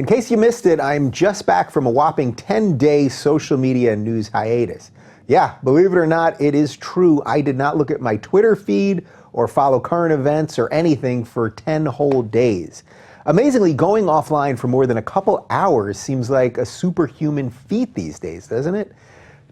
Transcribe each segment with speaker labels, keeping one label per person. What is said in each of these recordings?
Speaker 1: In case you missed it, I'm just back from a whopping 10-day social media and news hiatus. Yeah, believe it or not, it is true. I did not look at my Twitter feed or follow current events or anything for 10 whole days. Amazingly, going offline for more than a couple hours seems like a superhuman feat these days, doesn't it?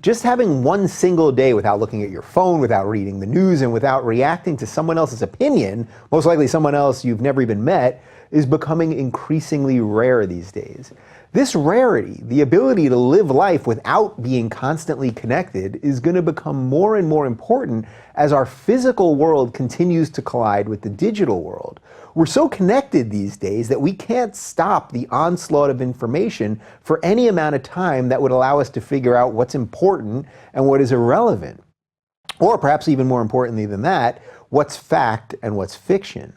Speaker 1: Just having one single day without looking at your phone, without reading the news, and without reacting to someone else's opinion, most likely someone else you've never even met, is becoming increasingly rare these days. This rarity, the ability to live life without being constantly connected, is going to become more and more important as our physical world continues to collide with the digital world. We're so connected these days that we can't stop the onslaught of information for any amount of time that would allow us to figure out what's important and what is irrelevant. Or perhaps even more importantly than that, what's fact and what's fiction.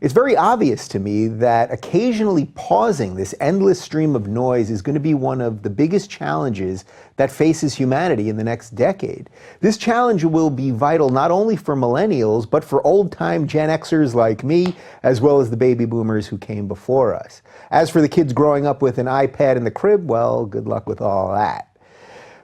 Speaker 1: It's very obvious to me that occasionally pausing this endless stream of noise is going to be one of the biggest challenges that faces humanity in the next decade. This challenge will be vital not only for millennials, but for old-time Gen Xers like me, as well as the baby boomers who came before us. As for the kids growing up with an iPad in the crib, well, good luck with all that.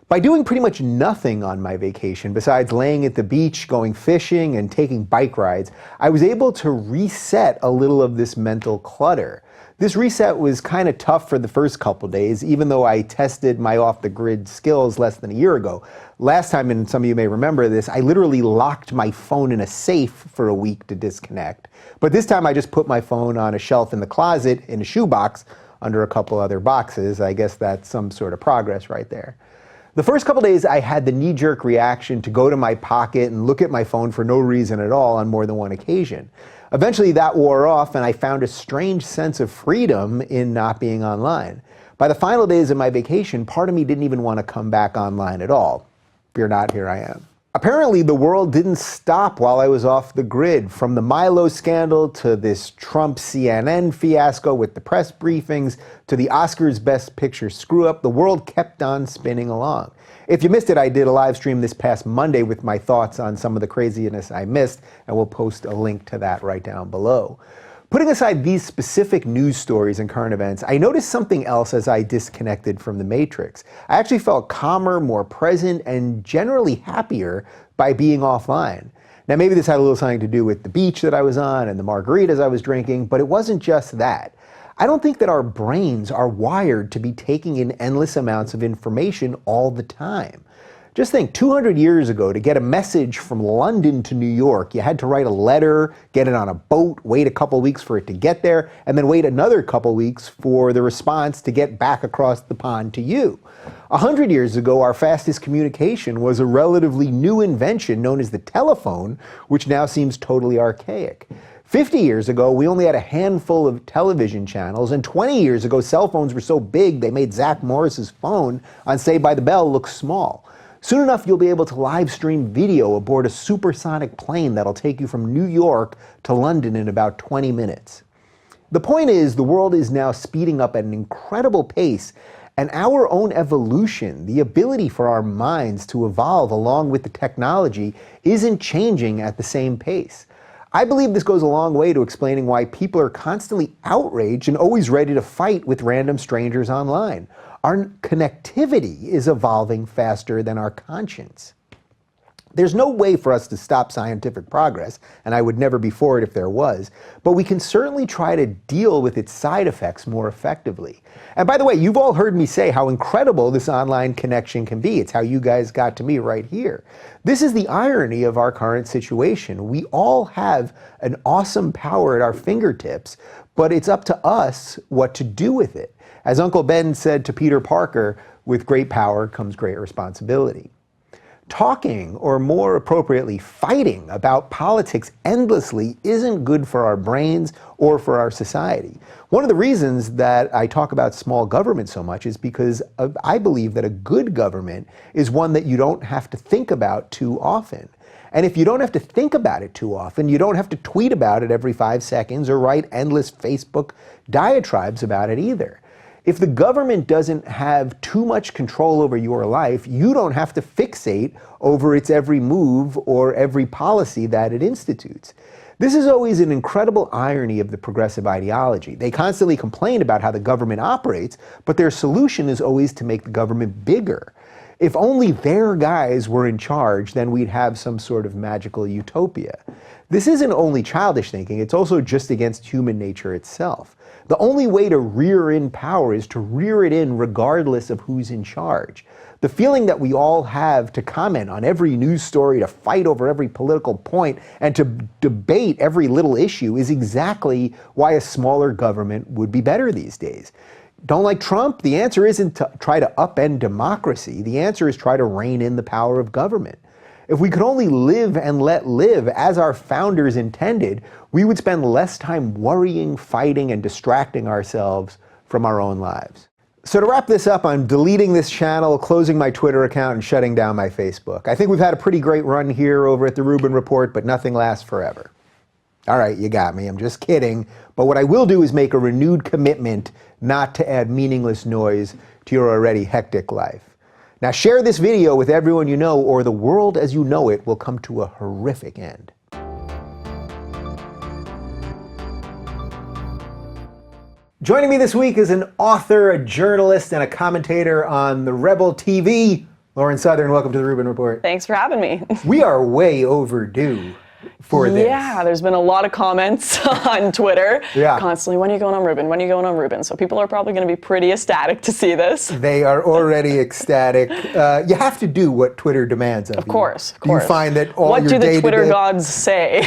Speaker 1: By doing pretty much nothing on my vacation, besides laying at the beach, going fishing, and taking bike rides, I was able to reset a little of this mental clutter. This reset was kind of tough for the first couple days, even though I tested my off-the-grid skills less than a year ago. Last time, and some of you may remember this, I literally locked my phone in a safe for a week to disconnect. But this time I just put my phone on a shelf in the closet in a shoebox under a couple other boxes. I guess that's some sort of progress right there. The first couple days I had the knee-jerk reaction to go to my pocket and look at my phone for no reason at all on more than one occasion. Eventually that wore off and I found a strange sense of freedom in not being online. By the final days of my vacation, part of me didn't even want to come back online at all. Fear not, here I am. Apparently the world didn't stop while I was off the grid. From the Milo scandal to this Trump CNN fiasco with the press briefings to the Oscars Best Picture screw-up, the world kept on spinning along. If you missed it, I did a live stream this past Monday with my thoughts on some of the craziness I missed, and we'll post a link to that right down below. Putting aside these specific news stories and current events, I noticed something else as I disconnected from the Matrix. I actually felt calmer, more present, and generally happier by being offline. Now maybe this had a little something to do with the beach that I was on and the margaritas I was drinking, but it wasn't just that. I don't think that our brains are wired to be taking in endless amounts of information all the time. Just think, 200 years ago, to get a message from London to New York, you had to write a letter, get it on a boat, wait a couple weeks for it to get there, and then wait another couple weeks for the response to get back across the pond to you. 100 years ago, our fastest communication was a relatively new invention known as the telephone, which now seems totally archaic. 50 years ago, we only had a handful of television channels, and 20 years ago, cell phones were so big they made Zach Morris's phone on Saved by the Bell look small. Soon enough, you'll be able to live stream video aboard a supersonic plane that'll take you from New York to London in about 20 minutes. The point is, the world is now speeding up at an incredible pace, and our own evolution, the ability for our minds to evolve along with the technology, isn't changing at the same pace. I believe this goes a long way to explaining why people are constantly outraged and always ready to fight with random strangers online. Our connectivity is evolving faster than our conscience. There's no way for us to stop scientific progress, and I would never be for it if there was, but we can certainly try to deal with its side effects more effectively. And by the way, you've all heard me say how incredible this online connection can be. It's how you guys got to me right here. This is the irony of our current situation. We all have an awesome power at our fingertips, but it's up to us what to do with it. As Uncle Ben said to Peter Parker, with great power comes great responsibility. Talking, or more appropriately, fighting about politics endlessly isn't good for our brains or for our society. One of the reasons that I talk about small government so much is because I believe that a good government is one that you don't have to think about too often. And if you don't have to think about it too often, you don't have to tweet about it every 5 seconds or write endless Facebook diatribes about it either. If the government doesn't have too much control over your life, you don't have to fixate over its every move or every policy that it institutes. This is always an incredible irony of the progressive ideology. They constantly complain about how the government operates, but their solution is always to make the government bigger. If only their guys were in charge, then we'd have some sort of magical utopia. This isn't only childish thinking, it's also just against human nature itself. The only way to rear in power is to rear it in regardless of who's in charge. The feeling that we all have to comment on every news story, to fight over every political point, and to debate every little issue is exactly why a smaller government would be better these days. Don't like Trump? The answer isn't to try to upend democracy. The answer is try to rein in the power of government. If we could only live and let live as our founders intended, we would spend less time worrying, fighting, and distracting ourselves from our own lives. So to wrap this up, I'm deleting this channel, closing my Twitter account, and shutting down my Facebook. I think we've had a pretty great run here over at the Rubin Report, but nothing lasts forever. All right, you got me. I'm just kidding. But what I will do is make a renewed commitment not to add meaningless noise to your already hectic life. Now share this video with everyone you know, or the world as you know it will come to a horrific end. Joining me this week is an author, a journalist, and a commentator on the Rebel TV. Lauren Southern, welcome to the Rubin Report.
Speaker 2: Thanks for having me.
Speaker 1: We are way overdue for this.
Speaker 2: Yeah, there's been a lot of comments on Twitter constantly, when are you going on Rubin? When are you going on Rubin? So people are probably going to be pretty ecstatic to see this.
Speaker 1: They are already ecstatic. You have to do what Twitter demands of you.
Speaker 2: Of course.
Speaker 1: Do you find that all
Speaker 2: what
Speaker 1: your
Speaker 2: do the
Speaker 1: day-to-day...
Speaker 2: Twitter gods say?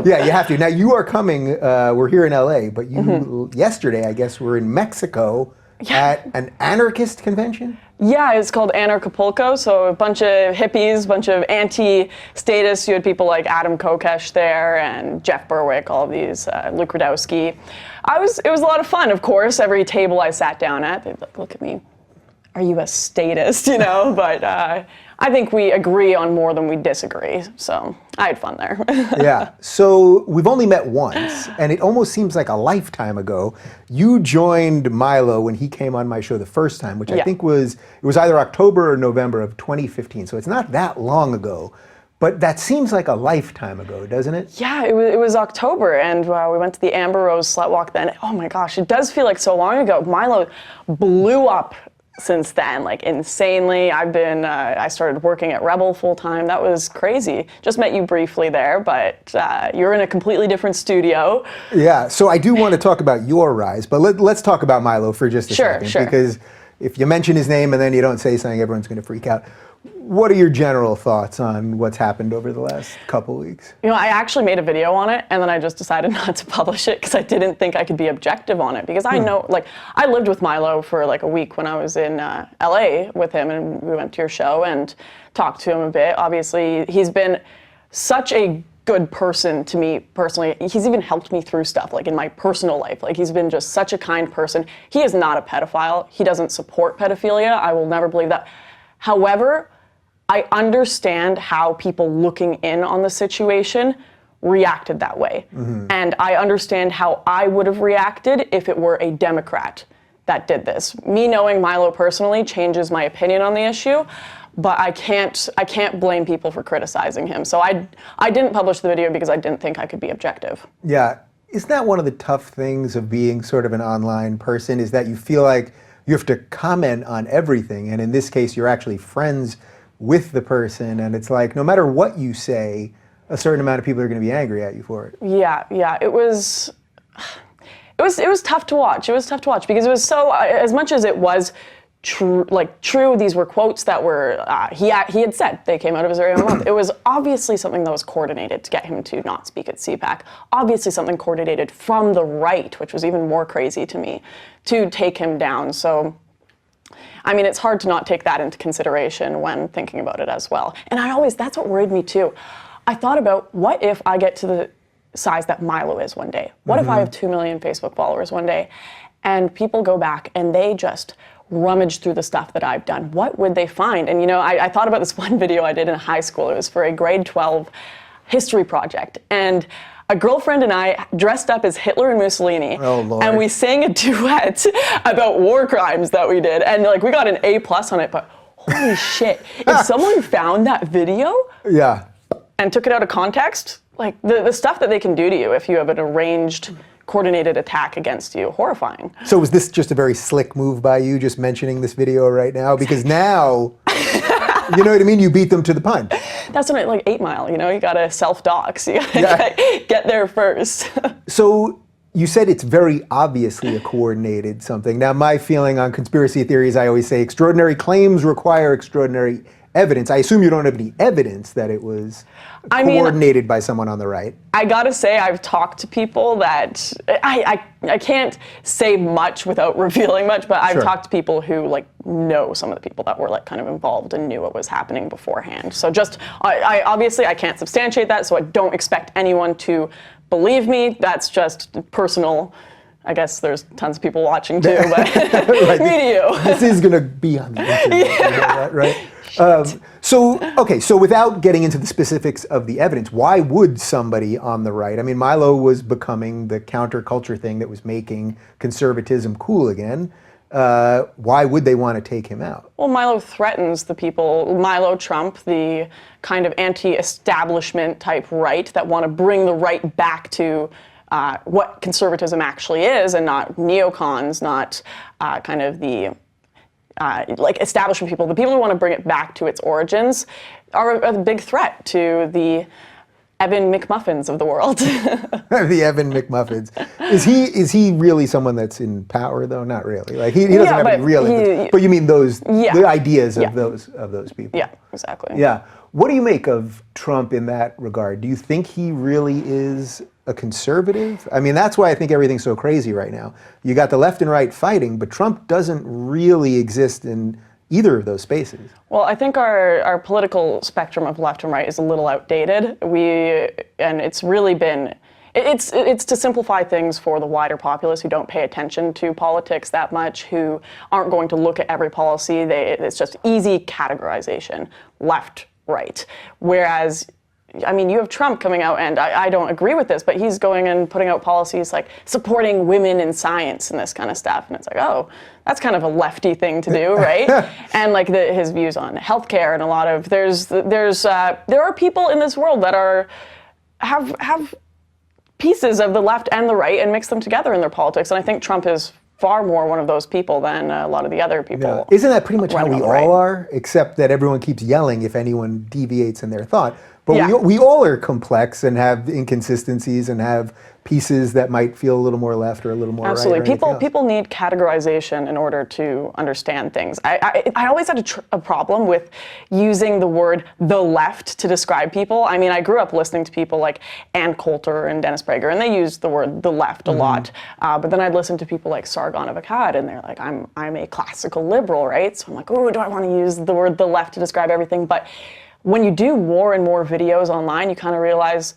Speaker 1: Yeah, you have to. Now you are coming, we're here in LA, but you yesterday, I guess, were in Mexico at an anarchist convention?
Speaker 2: Yeah, it's called Anarchapulco, so a bunch of hippies, a bunch of anti-status. You had people like Adam Kokesh there and Jeff Berwick, all of these, Luke Radowski. It was a lot of fun, of course. Every table I sat down at, they'd look at me, are you a statist, you know? But I think we agree on more than we disagree, so I had fun there.
Speaker 1: Yeah, so we've only met once, and it almost seems like a lifetime ago. You joined Milo when he came on my show the first time, which I think it was either October or November of 2015, so it's not that long ago. But that seems like a lifetime ago, doesn't it?
Speaker 2: Yeah, it was October, and we went to the Amber Rose Slut Walk then. Oh my gosh, it does feel like so long ago. Milo blew up since then, like insanely. I started working at Rebel full time. That was crazy. Just met you briefly there, but you're in a completely different studio.
Speaker 1: Yeah, so I do want to talk about your rise, but let's talk about Milo for just a second.
Speaker 2: Sure.
Speaker 1: Because if you mention his name and then you don't say something, everyone's going to freak out. What are your general thoughts on what's happened over the last couple weeks?
Speaker 2: You know, I actually made a video on it, and then I just decided not to publish it because I didn't think I could be objective on it. Because I know, like, I lived with Milo for like a week when I was in LA with him, and we went to your show and talked to him a bit. Obviously, he's been such a good person to me personally. He's even helped me through stuff, like in my personal life. Like, he's been just such a kind person. He is not a pedophile. He doesn't support pedophilia. I will never believe that. However, I understand how people looking in on the situation reacted that way. And I understand how I would have reacted if it were a Democrat that did this. Me knowing Milo personally changes my opinion on the issue, but I can't blame people for criticizing him. So I didn't publish the video because I didn't think I could be objective.
Speaker 1: Yeah, isn't that one of the tough things of being sort of an online person, is that you feel like you have to comment on everything, and in this case you're actually friends with the person, and it's like no matter what you say, a certain amount of people are going to be angry at you for it. Yeah,
Speaker 2: it was tough to watch. It was tough to watch because it was so, as much as it was true, these were quotes that were, he had said, they came out of his very own mouth. It was obviously something that was coordinated to get him to not speak at CPAC. Obviously something coordinated from the right, which was even more crazy to me, to take him down. So, I mean, it's hard to not take that into consideration when thinking about it as well. And that's what worried me too. I thought about, what if I get to the size that Milo is one day? What if I have 2 million Facebook followers one day and people go back and they just rummage through the stuff that I've done? What would they find? And you know, I thought about this one video I did in high school. It was for a grade 12 history project. And a girlfriend and I dressed up as Hitler and Mussolini, and we sang a duet about war crimes that we did, and like we got an A+ on it. But holy shit! If someone found that video, and took it out of context, like the stuff that they can do to you if you have an arranged, coordinated attack against you, horrifying.
Speaker 1: So was this just a very slick move by you, just mentioning this video right now? Because now, you know what I mean? You beat them to the punch.
Speaker 2: That's when like 8 Mile, you gotta self-dox. You gotta get there first.
Speaker 1: So you said it's very obviously a coordinated something. Now, my feeling on conspiracy theories, I always say extraordinary claims require extraordinary evidence. I assume you don't have any evidence that it was coordinated by someone on the right.
Speaker 2: I gotta say, I've talked to people that I can't say much without revealing much, but I've talked to people who like know some of the people that were like kind of involved and knew what was happening beforehand. So just, I obviously I can't substantiate that, so I don't expect anyone to believe me. That's just personal. I guess there's tons of people watching too, but
Speaker 1: right.
Speaker 2: me to you.
Speaker 1: This is gonna be on the internet, you know that, right? So without getting into the specifics of the evidence, why would somebody on the right, I mean, Milo was becoming the counterculture thing that was making conservatism cool again. Why would they want to take him out?
Speaker 2: Well, Milo threatens the people, Milo Trump, the kind of anti-establishment type right that want to bring the right back to what conservatism actually is, and not neocons, not kind of the like establishment people. The people who want to bring it back to its origins are a big threat to the Evan McMuffins of the world.
Speaker 1: The Evan McMuffins. Is he really someone that's in power though? Not really. Like he doesn't have any real. But you mean those the ideas of those people?
Speaker 2: Yeah, exactly.
Speaker 1: Yeah. What do you make of Trump in that regard? Do you think he really is a conservative? I mean, that's why I think everything's so crazy right now. You got the left and right fighting, but Trump doesn't really exist in either of those spaces.
Speaker 2: Well, I think our political spectrum of left and right is a little outdated. And it's really been, it's to simplify things for the wider populace who don't pay attention to politics that much, who aren't going to look at every policy. It's just easy categorization, left, right. Whereas, I mean, you have Trump coming out, and I don't agree with this, but he's going and putting out policies like supporting women in science and this kind of stuff. And it's like, oh, that's kind of a lefty thing to do, right? And like his views on healthcare and a lot of, there are people in this world that have pieces of the left and the right and mix them together in their politics. And I think Trump is far more one of those people than a lot of the other people.
Speaker 1: Yeah. Isn't that pretty much how we all are? Except that everyone keeps yelling if anyone deviates in their thought. But we all are complex and have inconsistencies and have pieces that might feel a little more left or a little more right.
Speaker 2: Absolutely. People need categorization in order to understand things. I always had a problem with using the word the left to describe people. I mean, I grew up listening to people like Ann Coulter and Dennis Prager, and they used the word the left a lot. But then I'd listen to people like Sargon of Akkad, and they're like, I'm a classical liberal, right? So I'm like, oh, do I want to use the word the left to describe everything? But when you do more and more videos online, you kind of realize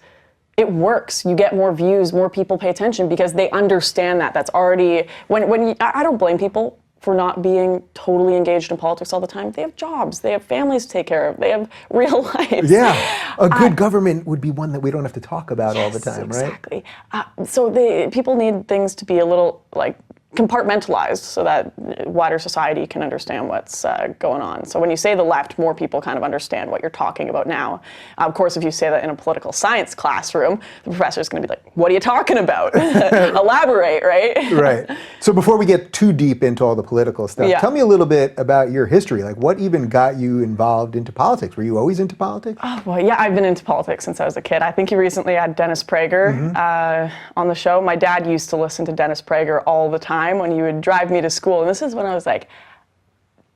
Speaker 2: it works. You get more views, more people pay attention because they understand that. That's already, I don't blame people for not being totally engaged in politics all the time. They have jobs, they have families to take care of, they have real lives.
Speaker 1: Yeah, a good government would be one that we don't have to talk about all the time,
Speaker 2: exactly. Right? So people need things to be a little like compartmentalized so that wider society can understand what's going on. So when you say the left, more people kind of understand what you're talking about now. Of course, if you say that in a political science classroom, the professor's going to be like, what are you talking about? Elaborate, right?
Speaker 1: Right. So before we get too deep into all the political stuff, tell me a little bit about your history. Like, what even got you involved into politics? Were you always into politics?
Speaker 2: Oh, boy, yeah, I've been into politics since I was a kid. I think you recently had Dennis Prager on the show. My dad used to listen to Dennis Prager all the time when he would drive me to school. And this is when I was like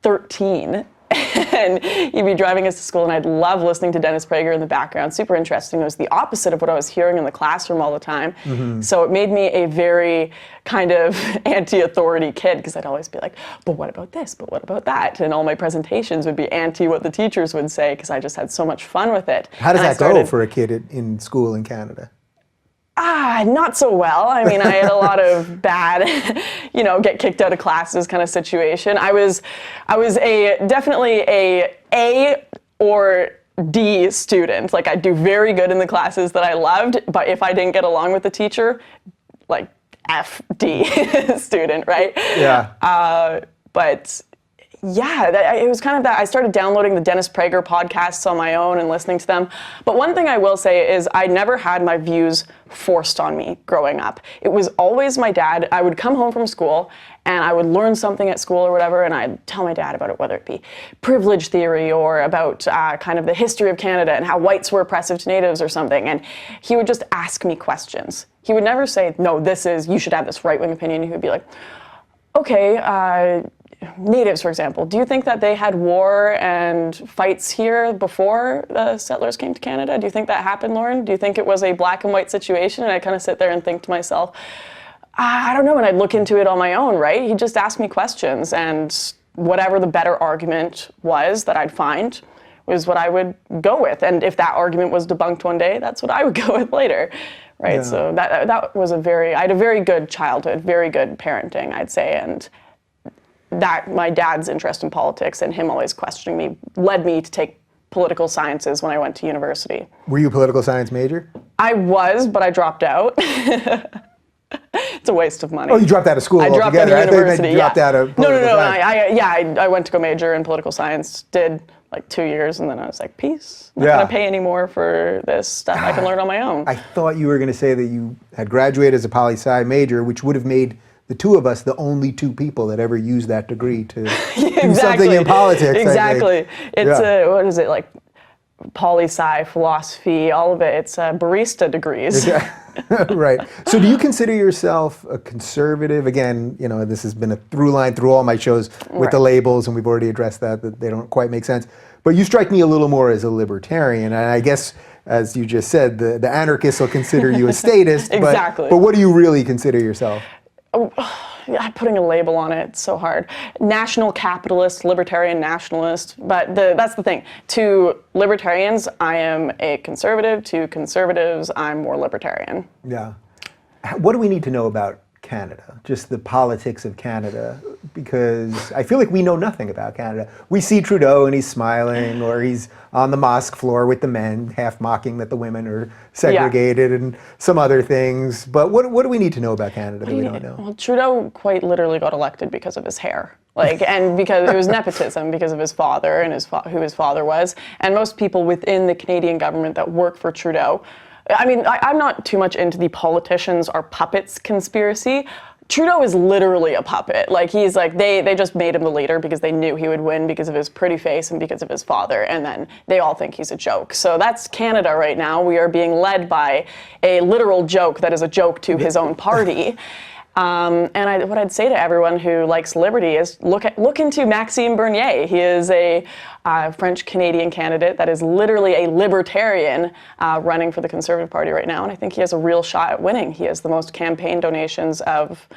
Speaker 2: 13. And he'd be driving us to school, and I'd love listening to Dennis Prager in the background. Super interesting. It was the opposite of what I was hearing in the classroom all the time. So it made me a very kind of anti-authority kid, because I'd always be like, but what about this? But what about that? And all my presentations would be anti what the teachers would say, because I just had so much fun with it.
Speaker 1: How does that go for a kid in school in Canada?
Speaker 2: Not so well. I mean, I had a lot of bad, get kicked out of classes kind of situation. I was definitely a A or D student. Like, I'd do very good in the classes that I loved, but if I didn't get along with the teacher, like F, D student, right?
Speaker 1: Yeah.
Speaker 2: But it was kind of that. I started downloading the Dennis Prager podcasts on my own and listening to them. But one thing I will say is I never had my views forced on me growing up. It was always my dad. I would come home from school and I would learn something at school or whatever, and I'd tell my dad about it, whether it be privilege theory or about kind of the history of Canada and how whites were oppressive to natives or something. And he would just ask me questions. He would never say, no, you should have this right-wing opinion. He would be like, okay, natives, for example, do you think that they had war and fights here before the settlers came to Canada? Do you think that happened, Lauren? Do you think it was a black and white situation? And I kind of sit there and think to myself, I don't know, and I'd look into it on my own, right? He'd just ask me questions, and whatever the better argument was that I'd find was what I would go with. And if that argument was debunked one day, that's what I would go with later, right? Yeah. So that was I had a very good childhood, very good parenting, I'd say, and that my dad's interest in politics and him always questioning me led me to take political sciences when I went to university.
Speaker 1: Were you a political science major?
Speaker 2: I was, but I dropped out. It's a waste of money.
Speaker 1: Oh, you dropped out of school altogether?
Speaker 2: I dropped out of university,
Speaker 1: you dropped out of political science.
Speaker 2: I went to go major in political science, did like 2 years, and then I was like, peace. I'm not going to pay any more for this stuff I can learn on my own.
Speaker 1: I thought you were going to say that you had graduated as a poli-sci major, which would have made the two of us the only two people that ever used that degree to do something in politics.
Speaker 2: Exactly. It's what is it, like poli-sci, philosophy, all of it. It's barista degrees.
Speaker 1: Right. So do you consider yourself a conservative? Again, this has been a through line through all my shows with the labels, and we've already addressed that they don't quite make sense. But you strike me a little more as a libertarian, and I guess, as you just said, the anarchists will consider you a statist.
Speaker 2: Exactly.
Speaker 1: But what do you really consider yourself?
Speaker 2: Putting a label on it, it's so hard. National capitalist, libertarian nationalist, but that's the thing. To libertarians, I am a conservative. To conservatives, I'm more libertarian.
Speaker 1: Yeah. What do we need to know about Canada? Just the politics of Canada? Because I feel like we know nothing about Canada. We see Trudeau and he's smiling, or he's on the mosque floor with the men, half mocking that the women are segregated and some other things. But what do we need to know about Canada that we don't know?
Speaker 2: Well, Trudeau quite literally got elected because of his hair. And because it was nepotism, because of his father and who his father was. And most people within the Canadian government that work for Trudeau, I'm not too much into the politicians are puppets conspiracy. Trudeau is literally a puppet. He's like, they just made him the leader because they knew he would win because of his pretty face and because of his father, and then they all think he's a joke. So that's Canada right now. We are being led by a literal joke that is a joke to his own party. What I'd say to everyone who likes liberty is look into Maxime Bernier. He is a French-Canadian candidate that is literally a libertarian running for the Conservative Party right now, and I think he has a real shot at winning. He has the most campaign donations of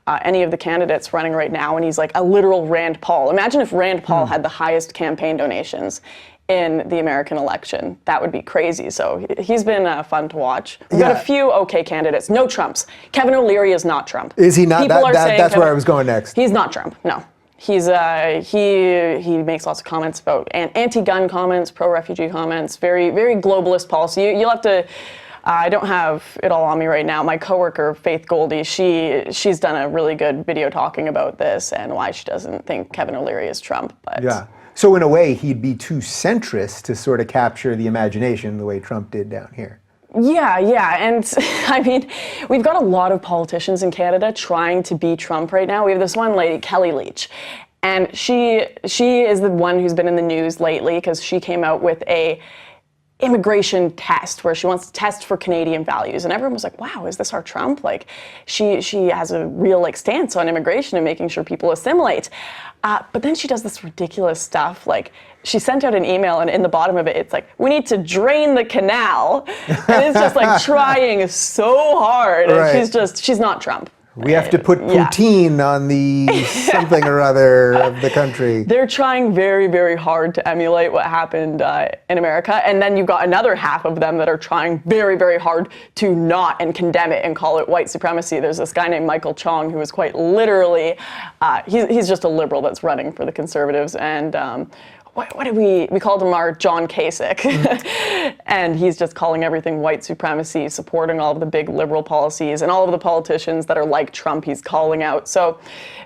Speaker 2: any of the candidates running right now, and he's like a literal Rand Paul. Imagine if Rand Paul had the highest campaign donations in the American election. That would be crazy. So he's been fun to watch. We've got a few okay candidates. No Trumps. Kevin O'Leary is not Trump.
Speaker 1: Is he not? That's where I was going next.
Speaker 2: He's not Trump. No. He's he makes lots of comments about anti-gun comments, pro-refugee comments, very very globalist policy. You'll have to. I don't have it all on me right now. My coworker Faith Goldie, she's done a really good video talking about this and why she doesn't think Kevin O'Leary is Trump. But
Speaker 1: yeah. So in a way, he'd be too centrist to sort of capture the imagination the way Trump did down here.
Speaker 2: Yeah, and we've got a lot of politicians in Canada trying to be Trump right now. We have this one lady, Kelly Leach, and she is the one who's been in the news lately because she came out with a immigration test where she wants to test for Canadian values, and everyone was like, wow, is this our Trump? She has a real stance on immigration and making sure people assimilate. But then she does this ridiculous stuff. She sent out an email, and in the bottom of it, it's like, we need to drain the canal. And it's just trying so hard.
Speaker 1: Right.
Speaker 2: And she's not Trump.
Speaker 1: We have to put poutine on the something or other of the country.
Speaker 2: They're trying very, very hard to emulate what happened in America. And then you've got another half of them that are trying very, very hard to not and condemn it and call it white supremacy. There's this guy named Michael Chong who is quite literally, he's just a liberal that's running for the Conservatives. And what did we called him our John Kasich, and he's just calling everything white supremacy, supporting all of the big liberal policies, and all of the politicians that are like Trump he's calling out. So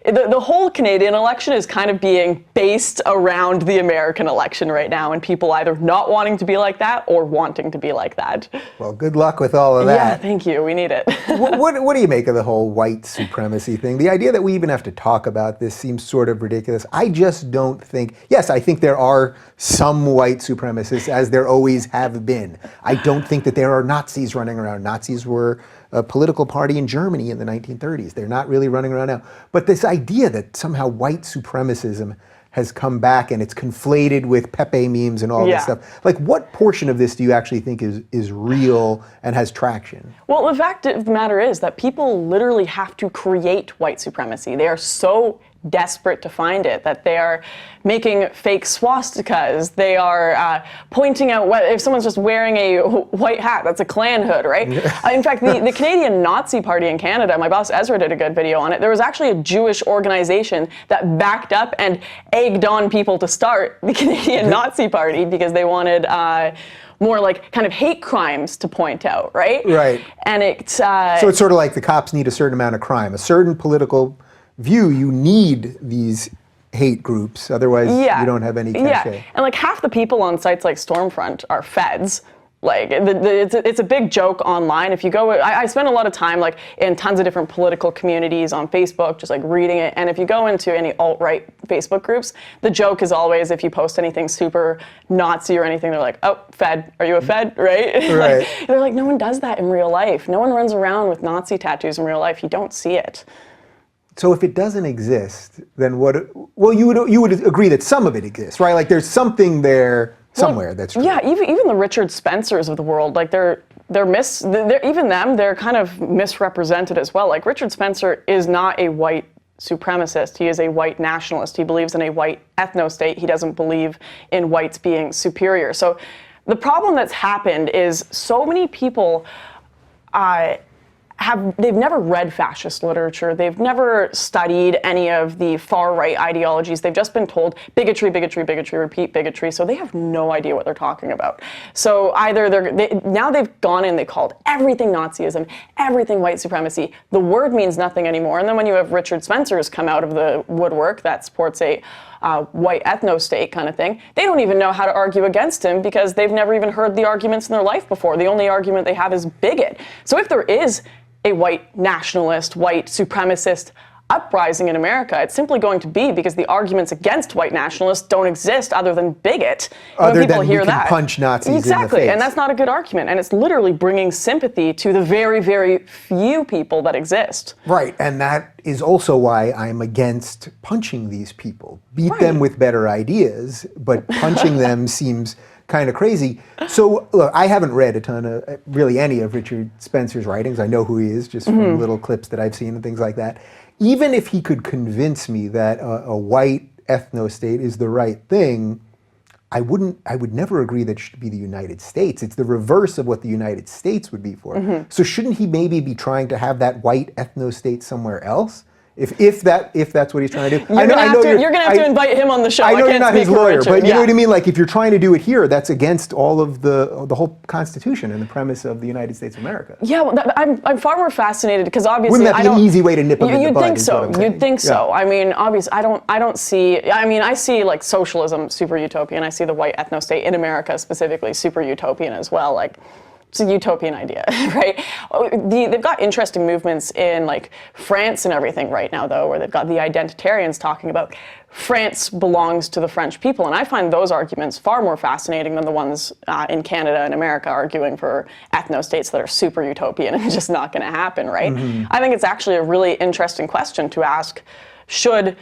Speaker 2: the whole Canadian election is kind of being based around the American election right now, and people either not wanting to be like that or wanting to be like that.
Speaker 1: Well, good luck with all of that.
Speaker 2: Yeah, thank you. We need it.
Speaker 1: What do you make of the whole white supremacy thing? The idea that we even have to talk about this seems sort of ridiculous. I just don't think, yes, I think there are some white supremacists, as there always have been. I don't think that there are Nazis running around. Nazis were a political party in Germany in the 1930s. They're not really running around now. But this idea that somehow white supremacism has come back and it's conflated with Pepe memes and all this stuff. Like, what portion of this do you actually think is real and has traction?
Speaker 2: Well, the fact of the matter is that people literally have to create white supremacy. They are so desperate to find it that they are making fake swastikas. They are pointing out if someone's just wearing a white hat, that's a Klan hood, right? In fact, the Canadian Nazi Party in Canada, my boss Ezra did a good video on it. There was actually a Jewish organization that backed up and egged on people to start the Canadian Nazi Party because they wanted more like kind of hate crimes to point out, right?
Speaker 1: Right.
Speaker 2: And it's
Speaker 1: so it's sort of like the cops need a certain amount of crime, a certain political view. You need these hate groups, otherwise you don't have any cachet.
Speaker 2: Yeah, and like half the people on sites like Stormfront are feds. Like it's a big joke online. If you go, I spend a lot of time like in tons of different political communities on Facebook, just like reading it. And if you go into any alt-right Facebook groups, the joke is always if you post anything super Nazi or anything, they're like, "Oh, Fed, are you a Fed?" Right?
Speaker 1: Right.
Speaker 2: They're like, no one does that in real life. No one runs around with Nazi tattoos in real life. You don't see it.
Speaker 1: So if it doesn't exist, then what? Well, you would agree that some of it exists, right? Like there's something there somewhere that's true.
Speaker 2: Yeah, even the Richard Spencers of the world, like they're kind of misrepresented as well. Like Richard Spencer is not a white supremacist. He is a white nationalist. He believes in a white ethno-state. He doesn't believe in whites being superior. So the problem that's happened is so many people they've never read fascist literature. They've never studied any of the far-right ideologies. They've just been told bigotry, bigotry, bigotry, repeat bigotry. So they have no idea what they're talking about. So either now they've gone in, they called everything Nazism, everything white supremacy. The word means nothing anymore. And then when you have Richard Spencer's come out of the woodwork that supports a white ethno-state kind of thing, they don't even know how to argue against him because they've never even heard the arguments in their life before. The only argument they have is bigot. So if there is a white nationalist, white supremacist uprising in America, it's simply going to be because the arguments against white nationalists don't exist other than bigot.
Speaker 1: Other than you can punch Nazis in the face.
Speaker 2: Exactly, and that's not a good argument. And it's literally bringing sympathy to the very, very few people that exist.
Speaker 1: Right, and that is also why I'm against punching these people. Beat them with better ideas, but punching them seems kind of crazy. So, look, I haven't read a ton of, really any of Richard Spencer's writings. I know who he is just from little clips that I've seen and things like that. Even if he could convince me that a white ethno-state is the right thing, I would never agree that it should be the United States. It's the reverse of what the United States would be for. So shouldn't he maybe be trying to have that white ethno-state somewhere else? If that's what he's trying to do.
Speaker 2: You're going to have to invite him on the show.
Speaker 1: I know you're not his lawyer, but you know
Speaker 2: yeah.
Speaker 1: what I mean? Like if you're trying to do it here, that's against all of the whole Constitution and the premise of the United States of America.
Speaker 2: Yeah, well, I'm far more fascinated because obviously
Speaker 1: wouldn't that be an easy way to nip him in the bud?
Speaker 2: You'd think so. I mean, obviously, I don't see. I mean, I see like socialism super utopian. I see the white ethno-state in America specifically super utopian as well. Like, it's a utopian idea, right? They've got interesting movements in like France and everything right now, though, where they've got the identitarians talking about France belongs to the French people. And I find those arguments far more fascinating than the ones in Canada and America arguing for ethno-states that are super utopian and just not going to happen, right? I think it's actually a really interesting question to ask. Should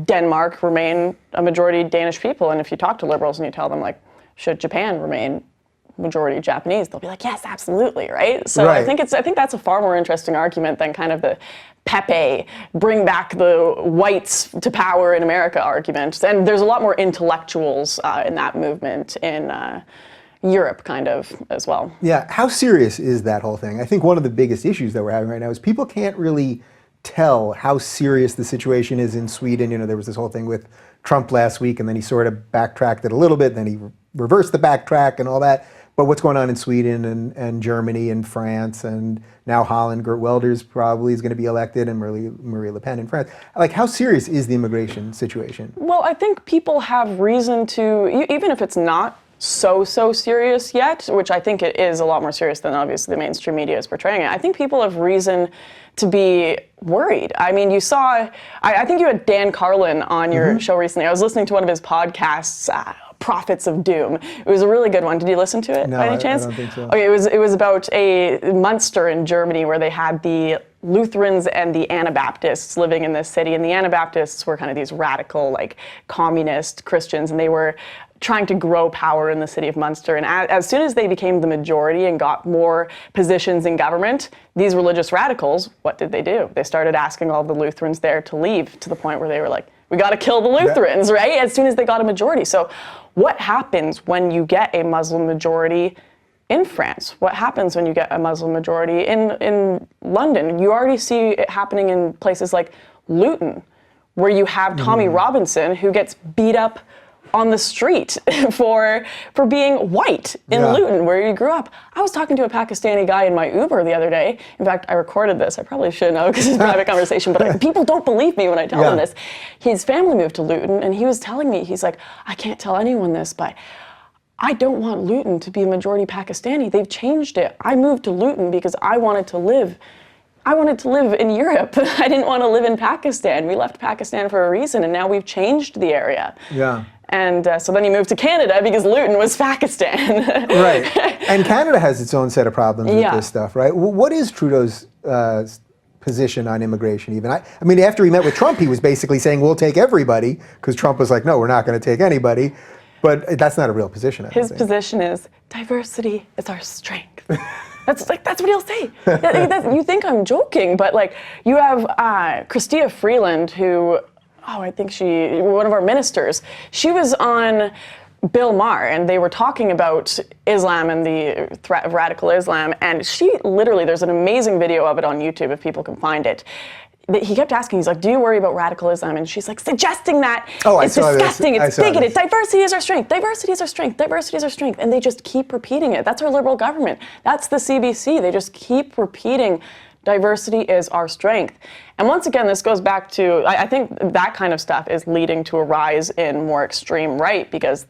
Speaker 2: Denmark remain a majority Danish people? And if you talk to liberals and you tell them, like, should Japan remain majority Japanese, they'll be like, yes, absolutely, right? So I think that's a far more interesting argument than kind of the Pepe, bring back the whites to power in America argument. And there's a lot more intellectuals in that movement in Europe kind of as well.
Speaker 1: Yeah, how serious is that whole thing? I think one of the biggest issues that we're having right now is people can't really tell how serious the situation is in Sweden. You know, there was this whole thing with Trump last week, and then he sort of backtracked it a little bit, then he reversed the backtrack and all that. But what's going on in Sweden and Germany and France and now Holland? Geert Wilders probably is going to be elected, and Marie Le Pen in France. Like, how serious is the immigration situation?
Speaker 2: Well, I think people have reason to, even if it's not so serious yet, which I think it is a lot more serious than obviously the mainstream media is portraying it. I think people have reason to be worried. I mean, you saw, I think you had Dan Carlin on your show recently. I was listening to one of his podcasts, Prophets of Doom. It was a really good one. Did you listen to it by any chance?
Speaker 1: I don't think so.
Speaker 2: Okay, it was about a Munster in Germany where they had the Lutherans and the Anabaptists living in this city, and the Anabaptists were kind of these radical, like, communist Christians, and they were trying to grow power in the city of Munster. And as soon as they became the majority and got more positions in government, these religious radicals, what did they do? They started asking all the Lutherans there to leave, to the point where they were like, we got to kill the Lutherans, right? As soon as they got a majority. So what happens when you get a Muslim majority in France? What happens when you get a Muslim majority in London? You already see it happening in places like Luton, where you have Tommy Robinson, who gets beat up on the street for being white in Luton, where he grew up. I was talking to a Pakistani guy in my Uber the other day. In fact, I recorded this. I probably shouldn't have, because it's a private conversation, but people don't believe me when I tell them this. His family moved to Luton, and he was telling me, he's like, I can't tell anyone this, but I don't want Luton to be a majority Pakistani. They've changed it. I moved to Luton because I wanted to live in Europe. I didn't want to live in Pakistan. We left Pakistan for a reason, and now we've changed the area.
Speaker 1: Yeah.
Speaker 2: And so then he moved to Canada because Luton was Pakistan.
Speaker 1: Right. And Canada has its own set of problems with this stuff, right? What is Trudeau's position on immigration even? I mean, after he met with Trump, he was basically saying, we'll take everybody, because Trump was like, no, we're not going to take anybody. But that's not a real position, I
Speaker 2: His
Speaker 1: think.
Speaker 2: position is, diversity is our strength. That's what he'll say. You think I'm joking, but like, you have Chrystia Freeland, who, I think one of our ministers, she was on Bill Maher, and they were talking about Islam and the threat of radical Islam, and she literally, there's an amazing video of it on YouTube if people can find it. He kept asking, he's like, do you worry about radical Islam? And she's like, suggesting that it's disgusting, it's bigoted, diversity is our strength, diversity is our strength, diversity is our strength. And they just keep repeating it. That's our liberal government. That's the CBC. They just keep repeating diversity is our strength. And once again, this goes back to, I think that kind of stuff is leading to a rise in more extreme right, because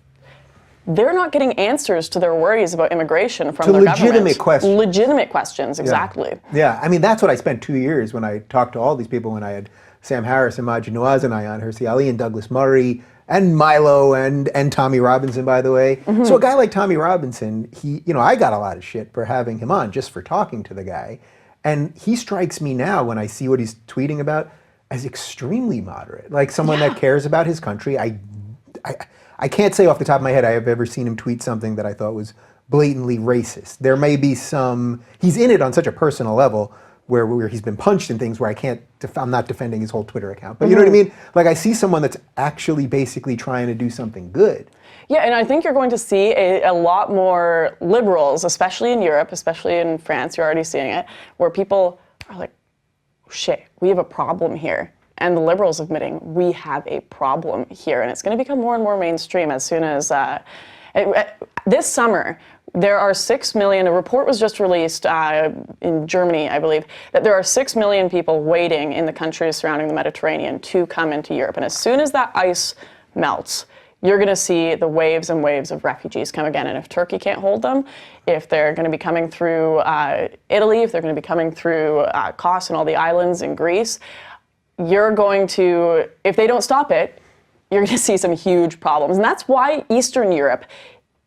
Speaker 2: they're not getting answers to their worries about immigration from their government.
Speaker 1: Legitimate questions.
Speaker 2: Legitimate questions, exactly.
Speaker 1: Yeah, I mean, that's what I spent 2 years when I talked to all these people, when I had Sam Harris and Majid Nawaz and I on, Hersey Ali and Douglas Murray and Milo and Tommy Robinson, by the way. So a guy like Tommy Robinson, I got a lot of shit for having him on, just for talking to the guy. And he strikes me now, when I see what he's tweeting about, as extremely moderate. Like someone that cares about his country. I can't say off the top of my head I have ever seen him tweet something that I thought was blatantly racist. There may be some, he's in it on such a personal level where he's been punched in things where I'm not defending his whole Twitter account. But you know what I mean? Like, I see someone that's actually basically trying to do something good.
Speaker 2: Yeah, and I think you're going to see a lot more liberals, especially in Europe, especially in France, you're already seeing it, where people are like, shit, we have a problem here. And the liberals admitting, we have a problem here. And it's going to become more and more mainstream as soon as, this summer, there are 6 million, a report was just released in Germany, I believe, that there are 6 million people waiting in the countries surrounding the Mediterranean to come into Europe. And as soon as that ice melts, you're going to see the waves and waves of refugees come again. And if Turkey can't hold them, if they're going to be coming through Italy, if they're going to be coming through Kos and all the islands in Greece, you're going to, if they don't stop it, you're going to see some huge problems. And that's why Eastern Europe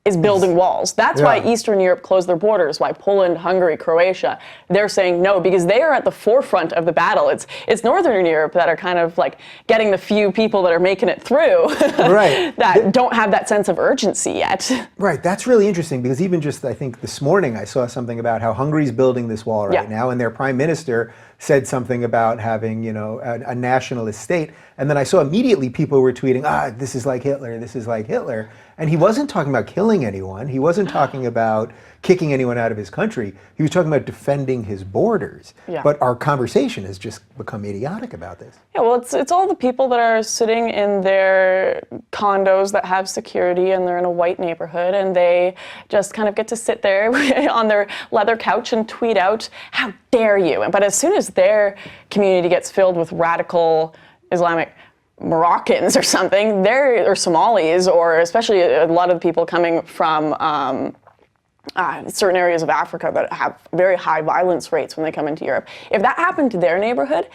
Speaker 2: is building walls. That's why Eastern Europe closed their borders, why Poland, Hungary, Croatia, they're saying no, because they are at the forefront of the battle. It's Northern Europe that are kind of like getting the few people that are making it through that don't have that sense of urgency yet. Right,
Speaker 1: that's really interesting, because even just, I think this morning I saw something about how Hungary's building this wall right now, and their prime minister said something about having, a nationalist state. And then I saw immediately people were tweeting, this is like Hitler, this is like Hitler. And he wasn't talking about killing anyone. He wasn't talking about kicking anyone out of his country. He was talking about defending his borders.
Speaker 2: Yeah.
Speaker 1: But our conversation has just become idiotic about this.
Speaker 2: Yeah, well, it's all the people that are sitting in their condos that have security and they're in a white neighborhood and they just kind of get to sit there on their leather couch and tweet out, "How dare you?" But as soon as their community gets filled with radical Islamic Moroccans or something, or Somalis, or especially a lot of the people coming from certain areas of Africa that have very high violence rates when they come into Europe. If that happened to their neighborhood,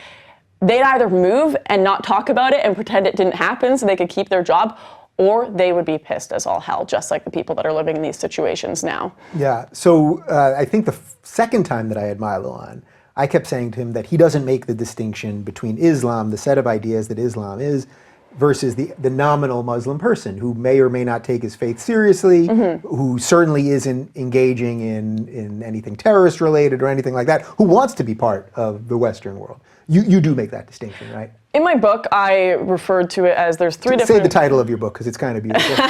Speaker 2: they'd either move and not talk about it and pretend it didn't happen so they could keep their job, or they would be pissed as all hell, just like the people that are living in these situations now.
Speaker 1: Yeah, so I think the second time that I had Milo on, I kept saying to him that he doesn't make the distinction between Islam, the set of ideas that Islam is, versus the nominal Muslim person who may or may not take his faith seriously, who certainly isn't engaging in anything terrorist related or anything like that, who wants to be part of the Western world. You do make that distinction, right?
Speaker 2: In my book, I referred to it as there's three different...
Speaker 1: Say the title of your book, because it's kind of beautiful.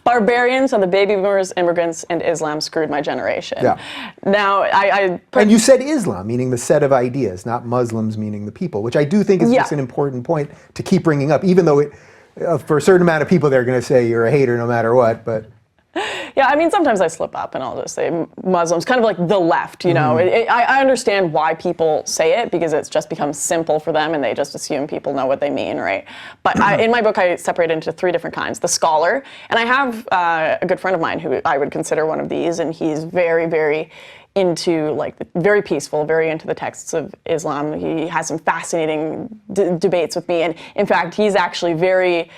Speaker 2: Barbarians are the baby boomers, immigrants, and Islam screwed my generation.
Speaker 1: Yeah.
Speaker 2: Now,
Speaker 1: And you said Islam, meaning the set of ideas, not Muslims, meaning the people, which I do think is just an important point to keep bringing up, even though for a certain amount of people they're going to say you're a hater no matter what, but...
Speaker 2: Yeah, I mean, sometimes I slip up and I'll just say Muslims, kind of like the left, you know. I understand why people say it, because it's just become simple for them and they just assume people know what they mean, right? But in my book, I separate it into three different kinds. The scholar, and I have a good friend of mine who I would consider one of these, and he's very, very into, like, very peaceful, very into the texts of Islam. He has some fascinating debates with me, and in fact, he's actually very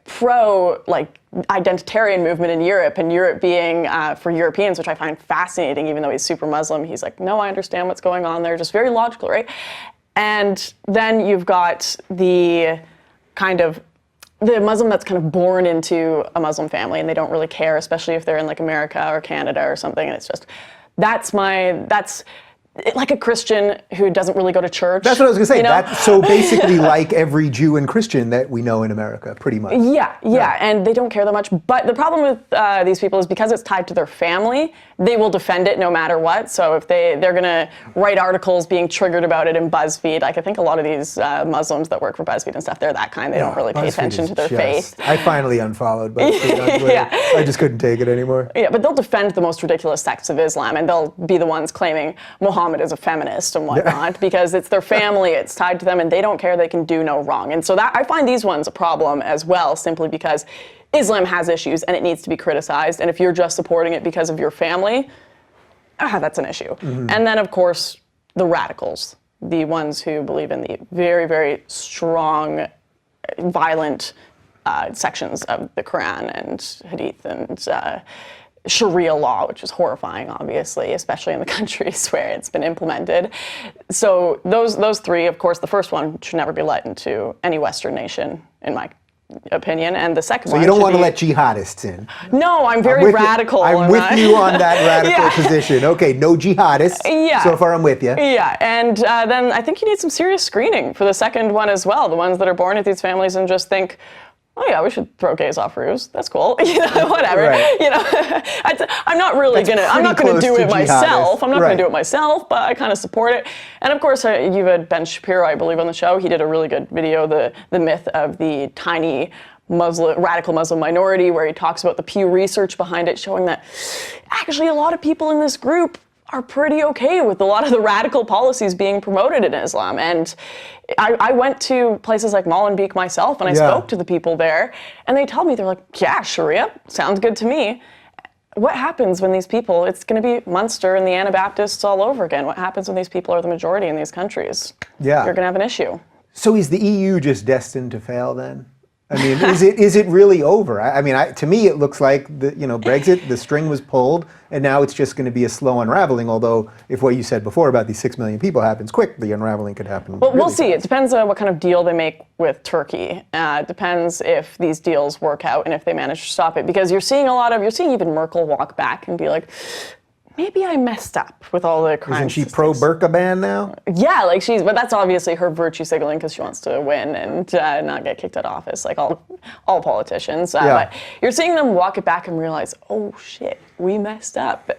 Speaker 2: pro, like, identitarian movement in Europe, and Europe being for Europeans, which I find fascinating, even though he's super Muslim. He's like, no, I understand what's going on there, just very logical, right? And then you've got the Muslim that's kind of born into a Muslim family and they don't really care, especially if they're in like America or Canada or something, and it's just, that's like a Christian who doesn't really go to church.
Speaker 1: That's what I was going to say.
Speaker 2: You know?
Speaker 1: That's so basically like every Jew and Christian that we know in America, pretty much.
Speaker 2: Yeah, and they don't care that much. But the problem with these people is because it's tied to their family, they will defend it no matter what. So if they're going to write articles being triggered about it in BuzzFeed, like I think a lot of these Muslims that work for BuzzFeed and stuff, they're that kind. They don't really pay attention to their faith.
Speaker 1: I finally unfollowed BuzzFeed on Twitter.
Speaker 2: Yeah.
Speaker 1: I just couldn't take it anymore.
Speaker 2: Yeah, but they'll defend the most ridiculous sects of Islam, and they'll be the ones claiming Muhammad is a feminist and whatnot, because it's their family, it's tied to them, and they don't care, they can do no wrong. And so that I find these ones a problem as well, simply because Islam has issues and it needs to be criticized, and if you're just supporting it because of your family, that's an issue. And then, of course, the radicals, the ones who believe in the very, very strong, violent sections of the Quran and Hadith and Sharia law, which is horrifying, obviously, especially in the countries where it's been implemented. So those three, of course, the first one should never be let into any Western nation, in my opinion, and the second one.
Speaker 1: So you don't want to let jihadists in?
Speaker 2: No, I'm very radical.
Speaker 1: I'm with you on that radical position. Okay, no jihadists.
Speaker 2: Yeah.
Speaker 1: So far I'm with you.
Speaker 2: Yeah, and then I think you need some serious screening for the second one as well, the ones that are born into these families and just think, oh yeah, we should throw gays off roofs. That's cool. You know, whatever. Right. You know, I'm not gonna do it myself. I'm not gonna do it myself, but I kind of support it. And of course, you've had Ben Shapiro, I believe, on the show. He did a really good video, the myth of the tiny radical Muslim minority, where he talks about the Pew Research behind it, showing that actually a lot of people in this group are pretty okay with a lot of the radical policies being promoted in Islam. And I went to places like Molenbeek myself, and I spoke to the people there, and they tell me, they're like, yeah, Sharia, sounds good to me. What happens when these people, it's going to be Munster and the Anabaptists all over again. What happens when these people are the majority in these countries?
Speaker 1: Yeah.
Speaker 2: You're going to have an issue.
Speaker 1: So is the EU just destined to fail then? I mean, is it really over? I mean, to me, it looks like Brexit, the string was pulled, and now it's just going to be a slow unraveling. Although, if what you said before about these 6 million people happens quick, the unraveling could happen.
Speaker 2: Well, we'll see. It depends on what kind of deal they make with Turkey. It depends if these deals work out and if they manage to stop it. Because you're seeing even Merkel walk back and be like, maybe I messed up with all the crime
Speaker 1: Isn't she
Speaker 2: statistics.
Speaker 1: pro-burqa ban now?
Speaker 2: Yeah, like but that's obviously her virtue signaling because she wants to win and not get kicked out of office, like all politicians. But you're seeing them walk it back and realize, oh shit, we messed up.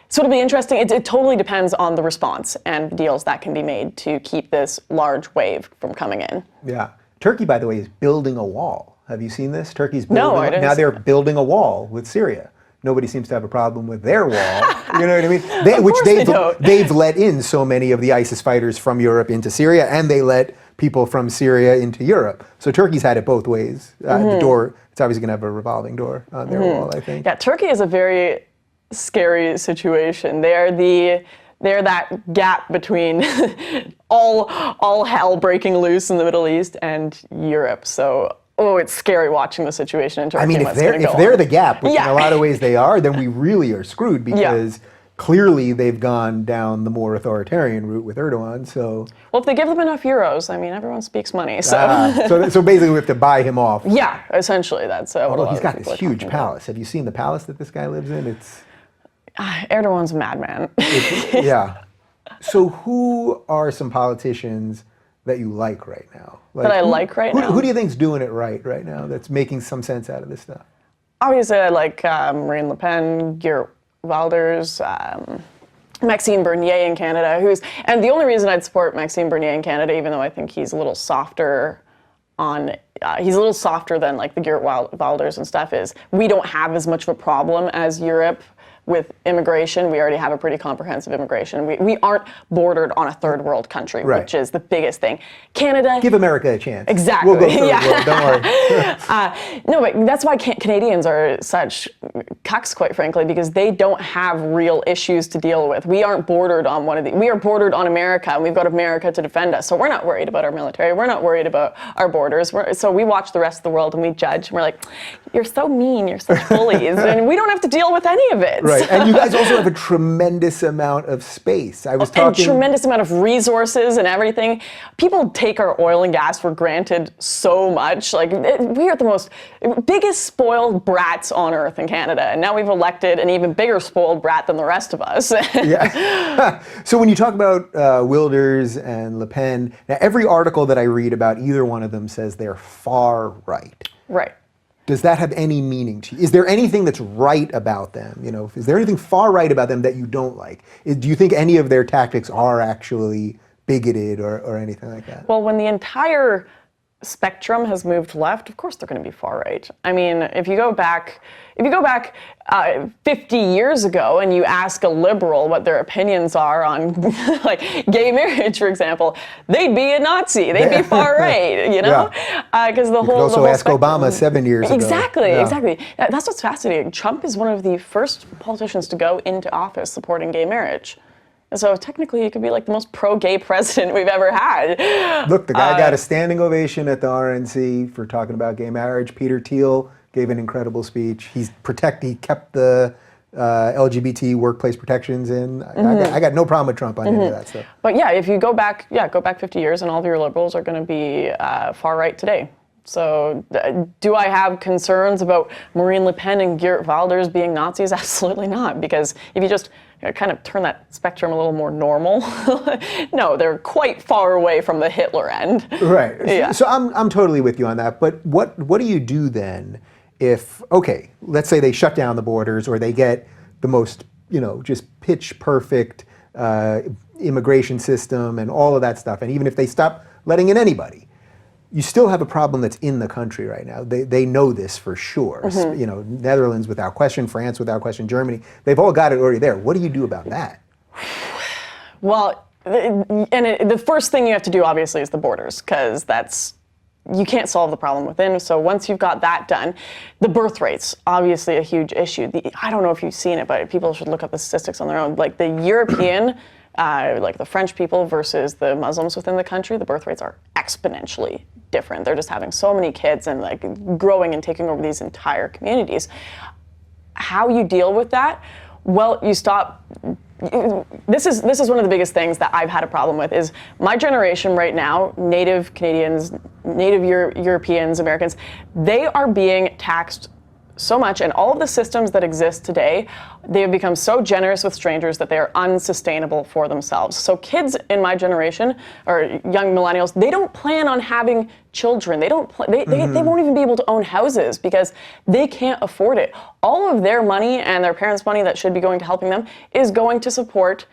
Speaker 2: So it'll be interesting. It totally depends on the response and the deals that can be made to keep this large wave from coming in.
Speaker 1: Yeah. Turkey, by the way, is building a wall. Have you seen this? Turkey's building.
Speaker 2: No, I didn't
Speaker 1: now
Speaker 2: see
Speaker 1: they're
Speaker 2: that.
Speaker 1: building a wall with Syria. Nobody seems to have a problem with their wall. You know what I mean? They've let in so many of the ISIS fighters from Europe into Syria, and they let people from Syria into Europe. So Turkey's had it both ways. The door, it's obviously going to have a revolving door on their wall, I think.
Speaker 2: Yeah, Turkey is a very scary situation. They're that gap between all hell breaking loose in the Middle East and Europe. So, it's scary watching the situation in Turkey.
Speaker 1: I mean, if they're the gap, which in a lot of ways they are, then we really are screwed because clearly they've gone down the more authoritarian route with Erdogan. So,
Speaker 2: well, if they give them enough euros, I mean, everyone speaks money. So,
Speaker 1: so basically, we have to buy him off.
Speaker 2: Yeah, essentially, that's.
Speaker 1: Although he's got this huge palace. Have you seen the palace that this guy lives in? It's
Speaker 2: Erdogan's a madman.
Speaker 1: Yeah. So, who are some politicians that you like right now?
Speaker 2: That I like right now?
Speaker 1: Who do you think's doing it right now? That's making some sense out of this stuff.
Speaker 2: Obviously, I like Marine Le Pen, Geert Wilders, Maxime Bernier in Canada, and the only reason I'd support Maxime Bernier in Canada, even though I think he's a little softer he's a little softer than like the Geert Wilders and stuff, is we don't have as much of a problem as Europe with immigration. We already have a pretty comprehensive immigration. We aren't bordered on a third world country, which is the biggest thing. Canada.
Speaker 1: Give America a chance.
Speaker 2: Exactly.
Speaker 1: We'll go third world, don't worry.
Speaker 2: No, but that's why Canadians are such cucks, quite frankly, because they don't have real issues to deal with. We aren't bordered on we are bordered on America, and we've got America to defend us. So we're not worried about our military. We're not worried about our borders. So we watch the rest of the world and we judge, and we're like, you're so mean, you're such bullies, and we don't have to deal with any of it.
Speaker 1: Right, and you guys also have a tremendous amount of space. I was talking...
Speaker 2: And tremendous amount of resources and everything. People take our oil and gas for granted so much. Like, we are the biggest spoiled brats on earth in Canada, and now we've elected an even bigger spoiled brat than the rest of us.
Speaker 1: Yeah. So when you talk about Wilders and Le Pen, now every article that I read about either one of them says they're far right.
Speaker 2: Right.
Speaker 1: Does that have any meaning to you? Is there anything that's right about them? You know, is there anything far right about them that you don't like? Do you think any of their tactics are actually bigoted or anything like that?
Speaker 2: Well, when the entire spectrum has moved left, of course they're going to be far right. I mean, if you go back 50 years ago and you ask a liberal what their opinions are on like gay marriage, for example, they'd be a Nazi. They'd be far right, you know? Because
Speaker 1: you could also ask
Speaker 2: spectrum.
Speaker 1: Obama 7 years ago.
Speaker 2: Exactly. That's what's fascinating. Trump is one of the first politicians to go into office supporting gay marriage. So technically, he could be like the most pro-gay president we've ever had.
Speaker 1: Look, the guy got a standing ovation at the RNC for talking about gay marriage. Peter Thiel gave an incredible speech. He kept the LGBT workplace protections in. I got no problem with Trump on any of that stuff.
Speaker 2: But yeah, if you go back 50 years, and all of your liberals are going to be far right today. So do I have concerns about Marine Le Pen and Geert Wilders being Nazis? Absolutely not, because if you just kind of turn that spectrum a little more normal, no, they're quite far away from the Hitler end.
Speaker 1: Right.
Speaker 2: Yeah.
Speaker 1: So I'm totally with you on that. But what do you do then if, okay, let's say they shut down the borders or they get the most, just pitch perfect immigration system and all of that stuff, and even if they stop letting in anybody, you still have a problem that's in the country right now. They know this for sure. Netherlands without question, France without question, Germany, they've all got it already there. What do you do about that?
Speaker 2: Well, the first thing you have to do, obviously, is the borders, because you can't solve the problem within. So once you've got that done, the birth rate's obviously a huge issue. I don't know if you've seen it, but people should look up the statistics on their own. Like the European, like the French people versus the Muslims within the country, the birth rates are exponentially different. They're just having so many kids and like growing and taking over these entire communities. How you deal with that? Well, you stop. This is one of the biggest things that I've had a problem with is my generation right now, Native Canadians, Native Europeans, Americans, they are being taxed so much, and all of the systems that exist today, they have become so generous with strangers that they are unsustainable for themselves. So kids in my generation, or young millennials, they don't plan on having children. They don't. They won't even be able to own houses because they can't afford it. All of their money and their parents' money that should be going to helping them is going to support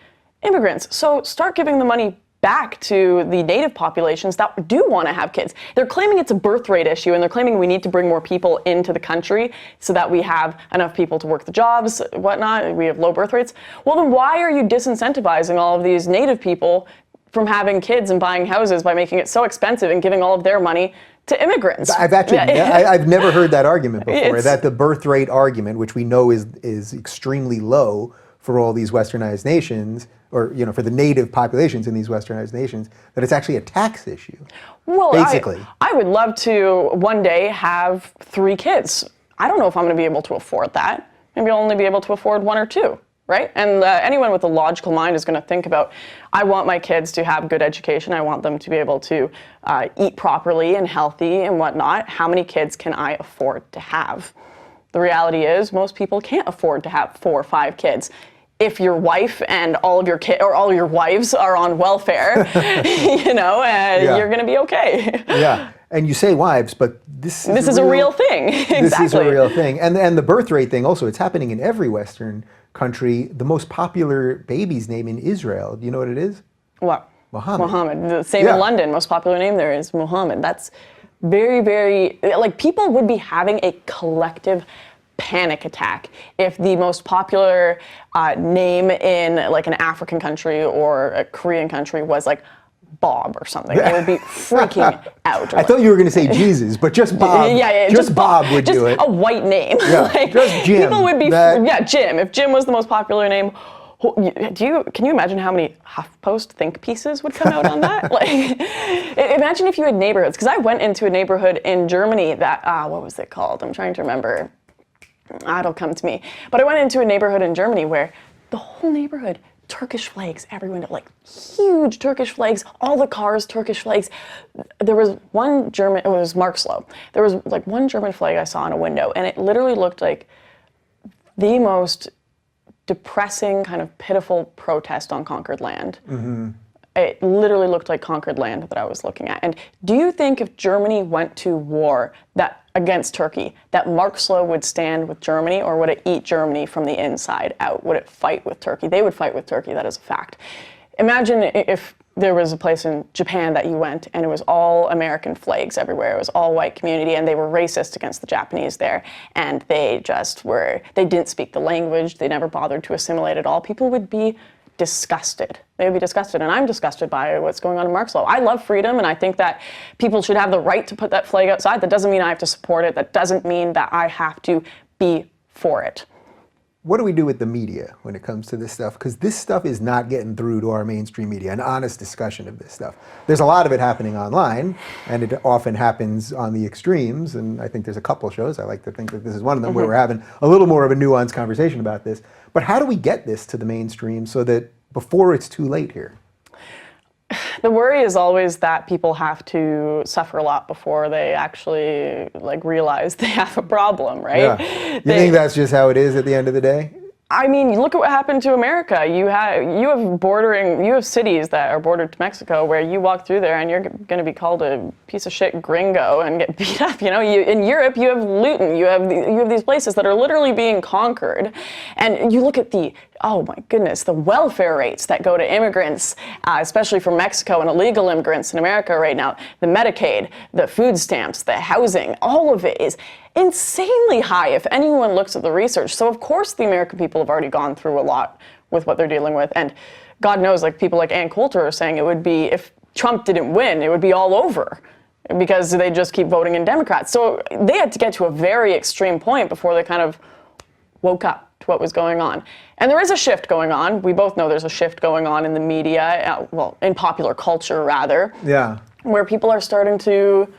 Speaker 2: immigrants. So start giving the money back to the native populations that do want to have kids. They're claiming it's a birth rate issue, and they're claiming we need to bring more people into the country so that we have enough people to work the jobs, whatnot, we have low birth rates. Well, then why are you disincentivizing all of these native people from having kids and buying houses by making it so expensive and giving all of their money to immigrants?
Speaker 1: I've never heard that argument before, that the birth rate argument, which we know is extremely low for all these westernized nations, or for the native populations in these westernized nations, that it's actually a tax issue.
Speaker 2: Well,
Speaker 1: basically.
Speaker 2: I would love to one day have 3 kids. I don't know if I'm going to be able to afford that. Maybe I'll only be able to afford 1 or 2, right? And anyone with a logical mind is going to think about, I want my kids to have good education. I want them to be able to eat properly and healthy and whatnot. How many kids can I afford to have? The reality is most people can't afford to have 4 or 5 kids. If your wife and all of your kids or all your wives are on welfare, you're going to be okay.
Speaker 1: Yeah, and you say wives, but this is
Speaker 2: a real thing. Exactly.
Speaker 1: This is a real thing, and the birth rate thing also. It's happening in every Western country. The most popular baby's name in Israel. Do you know what it is?
Speaker 2: What?
Speaker 1: Muhammad.
Speaker 2: Muhammad. The same in London. Most popular name there is Muhammad. That's very, very people would be having a collective panic attack if the most popular name in an African country or a Korean country was Bob or something. They would be freaking out.
Speaker 1: I thought you were going to say Jesus, but just Bob. Just Bob would do it.
Speaker 2: Just a white name.
Speaker 1: Yeah, just Jim.
Speaker 2: People would be Jim. If Jim was the most popular name, can you imagine how many HuffPost think pieces would come out on that? Imagine if you had neighborhoods. Because I went into a neighborhood in Germany that what was it called? I'm trying to remember. It'll come to me. But I went into a neighborhood in Germany where the whole neighborhood, Turkish flags every window, huge Turkish flags, all the cars, Turkish flags. There was one German, it was Marxloh. There was one German flag I saw in a window, and it literally looked like the most depressing, kind of pitiful protest on conquered land. Mm-hmm. It literally looked like conquered land that I was looking at. And do you think if Germany went to war against Turkey, that Marxloh would stand with Germany, or would it eat Germany from the inside out? Would it fight with Turkey? They would fight with Turkey, that is a fact. Imagine if there was a place in Japan that you went and it was all American flags everywhere. It was all white community, and they were racist against the Japanese there. And they didn't speak the language. They never bothered to assimilate at all. People would be disgusted. They would be disgusted, and I'm disgusted by what's going on in Marxloh. I love freedom, and I think that people should have the right to put that flag outside. That doesn't mean I have to support it. That doesn't mean that I have to be for it.
Speaker 1: What do we do with the media when it comes to this stuff? Because this stuff is not getting through to our mainstream media, an honest discussion of this stuff. There's a lot of it happening online, and it often happens on the extremes, and I think there's a couple shows, I like to think that this is one of them, where we're having a little more of a nuanced conversation about this. But how do we get this to the mainstream so that before it's too late here?
Speaker 2: The worry is always that people have to suffer a lot before they actually realize they have a problem, right?
Speaker 1: Yeah. You think that's just how it is at the end of the day?
Speaker 2: I mean, look at what happened to America. You have cities that are bordered to Mexico where you walk through there and you're going to be called a piece of shit gringo and get beat up. In Europe you have Luton. You have these places that are literally being conquered, and you look at the welfare rates that go to immigrants, especially from Mexico, and illegal immigrants in America right now. The Medicaid, the food stamps, the housing, all of it is insanely high if anyone looks at the research. So of course the American people have already gone through a lot with what they're dealing with. And God knows, people like Ann Coulter are saying it would be, if Trump didn't win, it would be all over, because they just keep voting in Democrats. So they had to get to a very extreme point before they kind of woke up to what was going on. And there is a shift going on. We both know there's a shift going on in the media, in popular culture rather.
Speaker 1: Yeah.
Speaker 2: Where people are starting to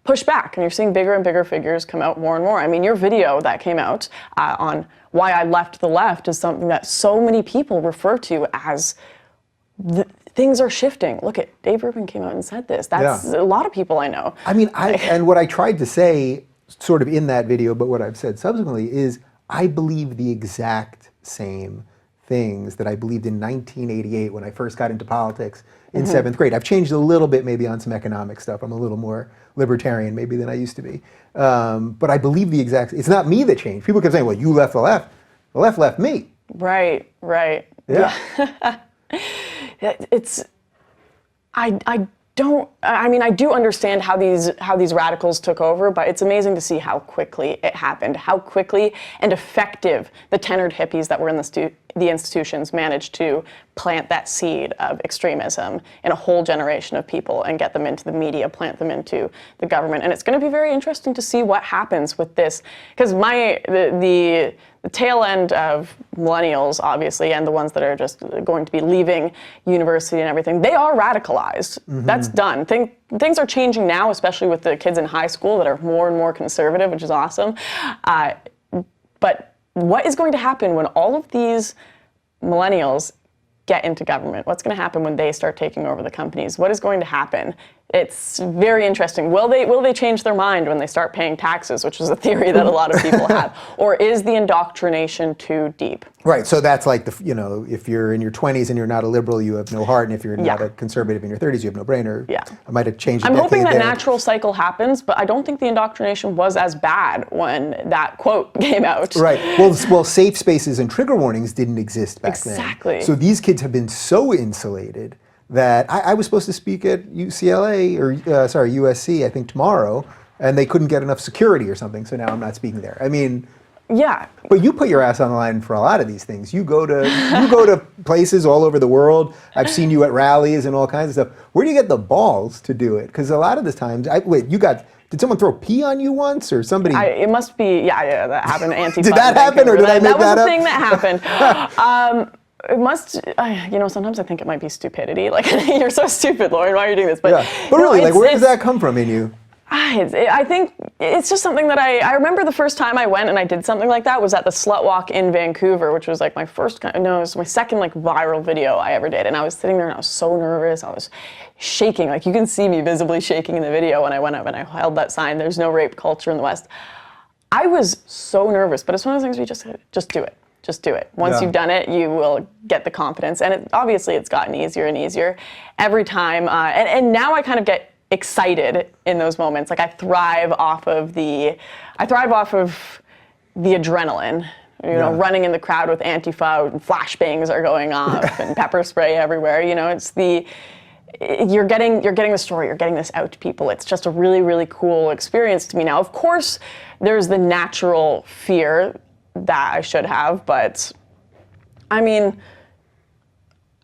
Speaker 2: push back, and you're seeing bigger and bigger figures come out more and more. I mean, your video that came out on why I left the left is something that so many people refer to as things are shifting. Look at Dave Rubin came out and said this. That's a lot of people I know.
Speaker 1: I mean, and what I tried to say sort of in that video, but what I've said subsequently is I believe the exact same things that I believed in 1988 when I first got into politics in seventh grade. I've changed a little bit maybe on some economic stuff. I'm a little more libertarian maybe than I used to be. But I believe the exact, it's not me that changed. People kept saying, well, you left the left. The left left me.
Speaker 2: Right.
Speaker 1: Yeah.
Speaker 2: I do understand how these radicals took over, but it's amazing to see how quickly it happened, how quickly and effective the tenured hippies that were in the institutions managed to plant that seed of extremism in a whole generation of people and get them into the media, plant them into the government. And it's going to be very interesting to see what happens with this, because the tail end of millennials, obviously, and the ones that are just going to be leaving university and everything, they are radicalized. That's done. Things are changing now, especially with the kids in high school that are more and more conservative, which is awesome. But what is going to happen when all of these millennials get into government? What's going to happen when they start taking over the companies? What is going to happen? It's very interesting. Will they change their mind when they start paying taxes, which is a theory that a lot of people have? Or is the indoctrination too deep?
Speaker 1: Right, so that's like, if you're in your 20s and you're not a liberal, you have no heart, and if you're not a conservative in your 30s, you have no brain, or I might have changed it.
Speaker 2: I'm hoping that natural cycle happens, but I don't think the indoctrination was as bad when that quote came out.
Speaker 1: Right, well, safe spaces and trigger warnings didn't exist back then.
Speaker 2: Exactly.
Speaker 1: So these kids have been so insulated that I was supposed to speak at UCLA, or USC, I think tomorrow, and they couldn't get enough security or something, so now I'm not speaking there. I mean,
Speaker 2: yeah.
Speaker 1: But you put your ass on the line for a lot of these things. You go to places all over the world. I've seen you at rallies and all kinds of stuff. Where do you get the balls to do it? Because a lot of the times, did someone throw pee on you once, or somebody?
Speaker 2: It must be, that happened. Antifa.
Speaker 1: Did that happen, or did I make that up?
Speaker 2: That was a thing that happened. It must, sometimes I think it might be stupidity. Like, you're so stupid, Lauren, why are you doing this?
Speaker 1: But really, where does that come from in you?
Speaker 2: I think it's just something that I remember the first time I went and I did something like that was at the Slut Walk in Vancouver, which was like it was my second like viral video I ever did. And I was sitting there and I was so nervous. I was shaking. Like, you can see me visibly shaking in the video when I went up and I held that sign, "There's no rape culture in the West." I was so nervous, but it's one of those things where you just do it. Just do it. Once you've done it, you will get the confidence. And obviously it's gotten easier and easier every time. And now I kind of get excited in those moments. Like, I thrive off of the adrenaline. Running in the crowd with Antifa, and flashbangs are going off and pepper spray everywhere. It's you're getting the story, you're getting this out to people. It's just a really, really cool experience to me now. Of course, there's the natural fear that I should have, but I mean,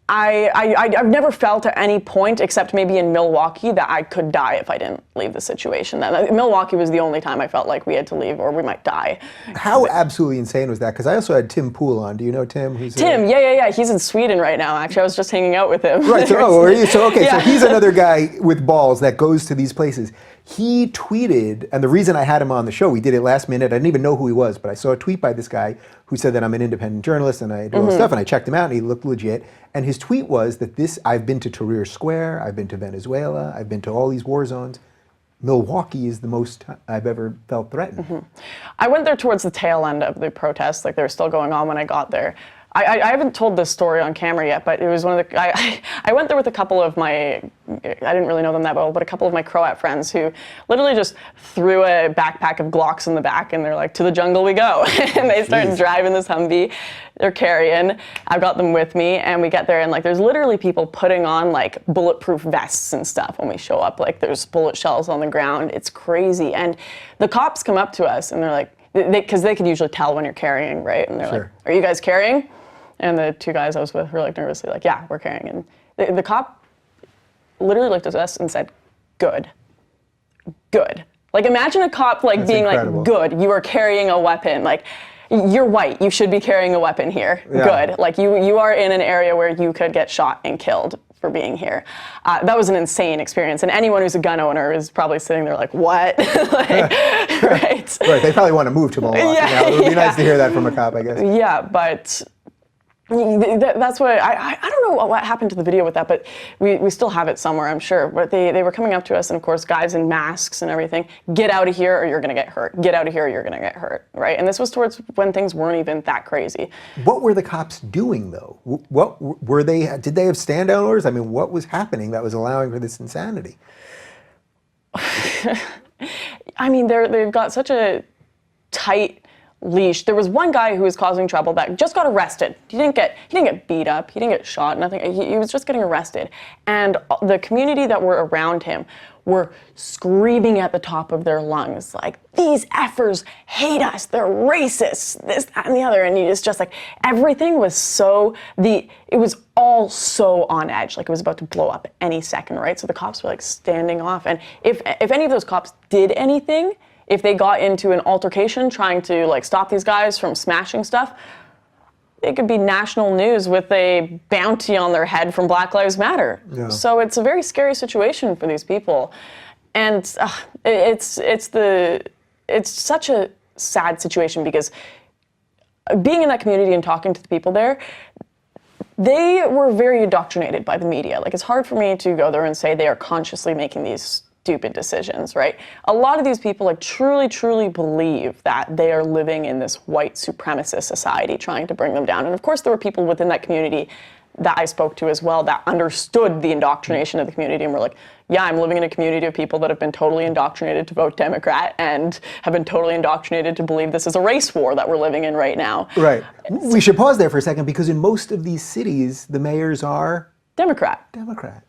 Speaker 2: I've never felt at any point, except maybe in Milwaukee, that I could die if I didn't leave the situation. Milwaukee was the only time I felt like we had to leave or we might die.
Speaker 1: How absolutely insane was that? Because I also had Tim Pool on. Do you know Tim?
Speaker 2: Yeah. He's in Sweden right now, actually. I was just hanging out with him.
Speaker 1: Right, so he's another guy with balls that goes to these places. He tweeted, and the reason I had him on the show, we did it last minute. I didn't even know who he was, but I saw a tweet by this guy who said that I'm an independent journalist and I do all this stuff, and I checked him out and he looked legit. And his tweet was that I've been to Tahrir Square, I've been to Venezuela, I've been to all these war zones. Milwaukee is the most I've ever felt threatened.
Speaker 2: I went there towards the tail end of the protests, like they were still going on when I got there. I haven't told this story on camera yet, but it was one of the, I went there with a couple of my, I didn't really know them that well, but a couple of my Croat friends who literally just threw a backpack of Glocks in the back and they're like, "To the jungle we go." And they started driving this Humvee they're carrying. I've got them with me and we get there and like there's literally people putting on like bulletproof vests and stuff when we show up. Like there's bullet shells on the ground. It's crazy. And the cops come up to us and they're like, because they can usually tell when you're carrying, right? And they're like, "Are you guys carrying?" And the two guys I was with were like nervously like, "Yeah, we're carrying." And the cop literally looked at us and said, "Good. Good." Like, imagine a cop like being incredible. Like, "Good, you are carrying a weapon." Like, you're white, you should be carrying a weapon here. Yeah. Good. Like, you are in an area where you could get shot and killed for being here. That was an insane experience. And anyone who's a gun owner is probably sitting there like, "What?" Right?
Speaker 1: Right, they probably want to move to Milwaukee now. It would be nice to hear that from a cop, I guess.
Speaker 2: Yeah, but That's what I don't know what happened to the video with that, but we still have it somewhere, I'm sure. But they were coming up to us, and of course, guys in masks and everything. Get out of here, or you're gonna get hurt. Get out of here, or you're gonna get hurt. Right? And this was towards when things weren't even that crazy.
Speaker 1: What were the cops doing though? What were they? Did they have stand-down orders? I mean, what was happening that was allowing for this insanity?
Speaker 2: I mean, they've got such a tight leash. There was one guy who was causing trouble that just got arrested. He didn't get beat up. He didn't get shot. Nothing. He was just getting arrested. And the community that were around him were screaming at the top of their lungs, like, these effers hate us. They're racist. This, that, and the other. And it's just like everything was it was all so on edge. Like it was about to blow up any second, right? So the cops were like standing off. And if any of those cops did anything, if they got into an altercation trying to like stop these guys from smashing stuff, it could be national news with a bounty on their head from Black Lives Matter. Yeah. So it's a very scary situation for these people. And it's such a sad situation because being in that community and talking to the people there, they were very indoctrinated by the media. Like it's hard for me to go there and say they are consciously making these stupid decisions, right? A lot of these people like truly, truly believe that they are living in this white supremacist society trying to bring them down. And of course there were people within that community that I spoke to as well that understood the indoctrination of the community and were like, yeah, I'm living in a community of people that have been totally indoctrinated to vote Democrat and have been totally indoctrinated to believe this is a race war that we're living in right now.
Speaker 1: Right. We should pause there for a second because in most of these cities, the mayors are
Speaker 2: Democrat.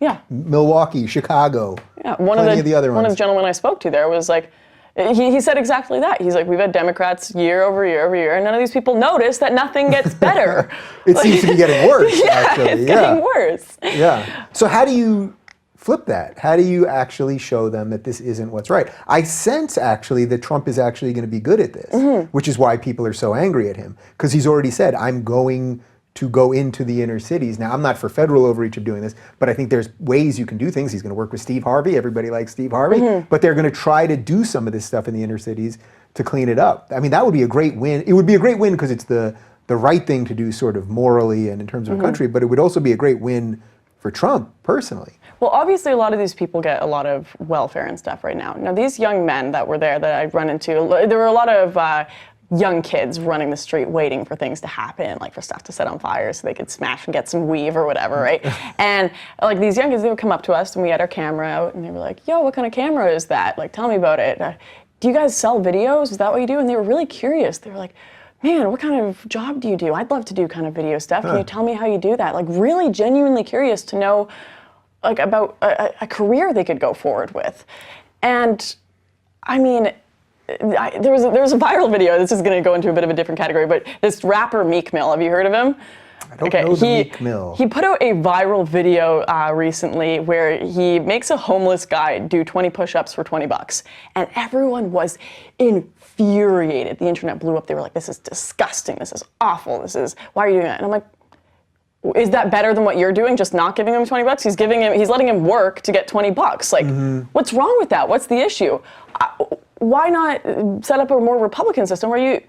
Speaker 2: Yeah.
Speaker 1: Milwaukee, Chicago.
Speaker 2: Yeah. One of the gentlemen I spoke to there was like, he said exactly that. He's like, we've had Democrats year over year over year, and none of these people notice that nothing gets better.
Speaker 1: It seems to be getting worse, actually.
Speaker 2: It's getting worse.
Speaker 1: Yeah. So how do you flip that? How do you actually show them that this isn't what's right? I sense actually that Trump is actually going to be good at this, which is why people are so angry at him, because he's already said, I'm going to go into the inner cities. Now, I'm not for federal overreach of doing this, but I think there's ways you can do things. He's going to work with Steve Harvey. Everybody likes Steve Harvey. But they're going to try to do some of this stuff in the inner cities to clean it up. I mean, that would be a great win. It would be a great win because it's the right thing to do sort of morally and in terms of a country, but it would also be a great win for Trump personally.
Speaker 2: Well, obviously, a lot of these people get a lot of welfare and stuff right now. Now, these young men that were there that I'd run into, there were a lot of young kids running the street waiting for things to happen, like for stuff to set on fire so they could smash and get some weave or whatever, right? And like these young kids, they would come up to us and we had our camera out and they were like, yo, what kind of camera is that? Like, tell me about it. Do you guys sell videos? Is that what you do? And they were really curious. They were like, man, what kind of job do you do? I'd love to do kind of video stuff. Can you tell me how you do that? Like really genuinely curious to know like about a career they could go forward with. And I mean, there was a viral video. This is going to go into a bit of a different category, but this rapper Meek Mill, have you heard of him?
Speaker 1: I don't know the Meek Mill.
Speaker 2: He put out a viral video recently where he makes a homeless guy do 20 push-ups for $20, and everyone was infuriated. The internet blew up. They were like, "This is disgusting. This is awful. Why are you doing that?" And I'm like, is that better than what you're doing? Just not giving him $20? He's letting him work to get $20. Like, what's wrong with that? What's the issue? Why not set up a more Republican system where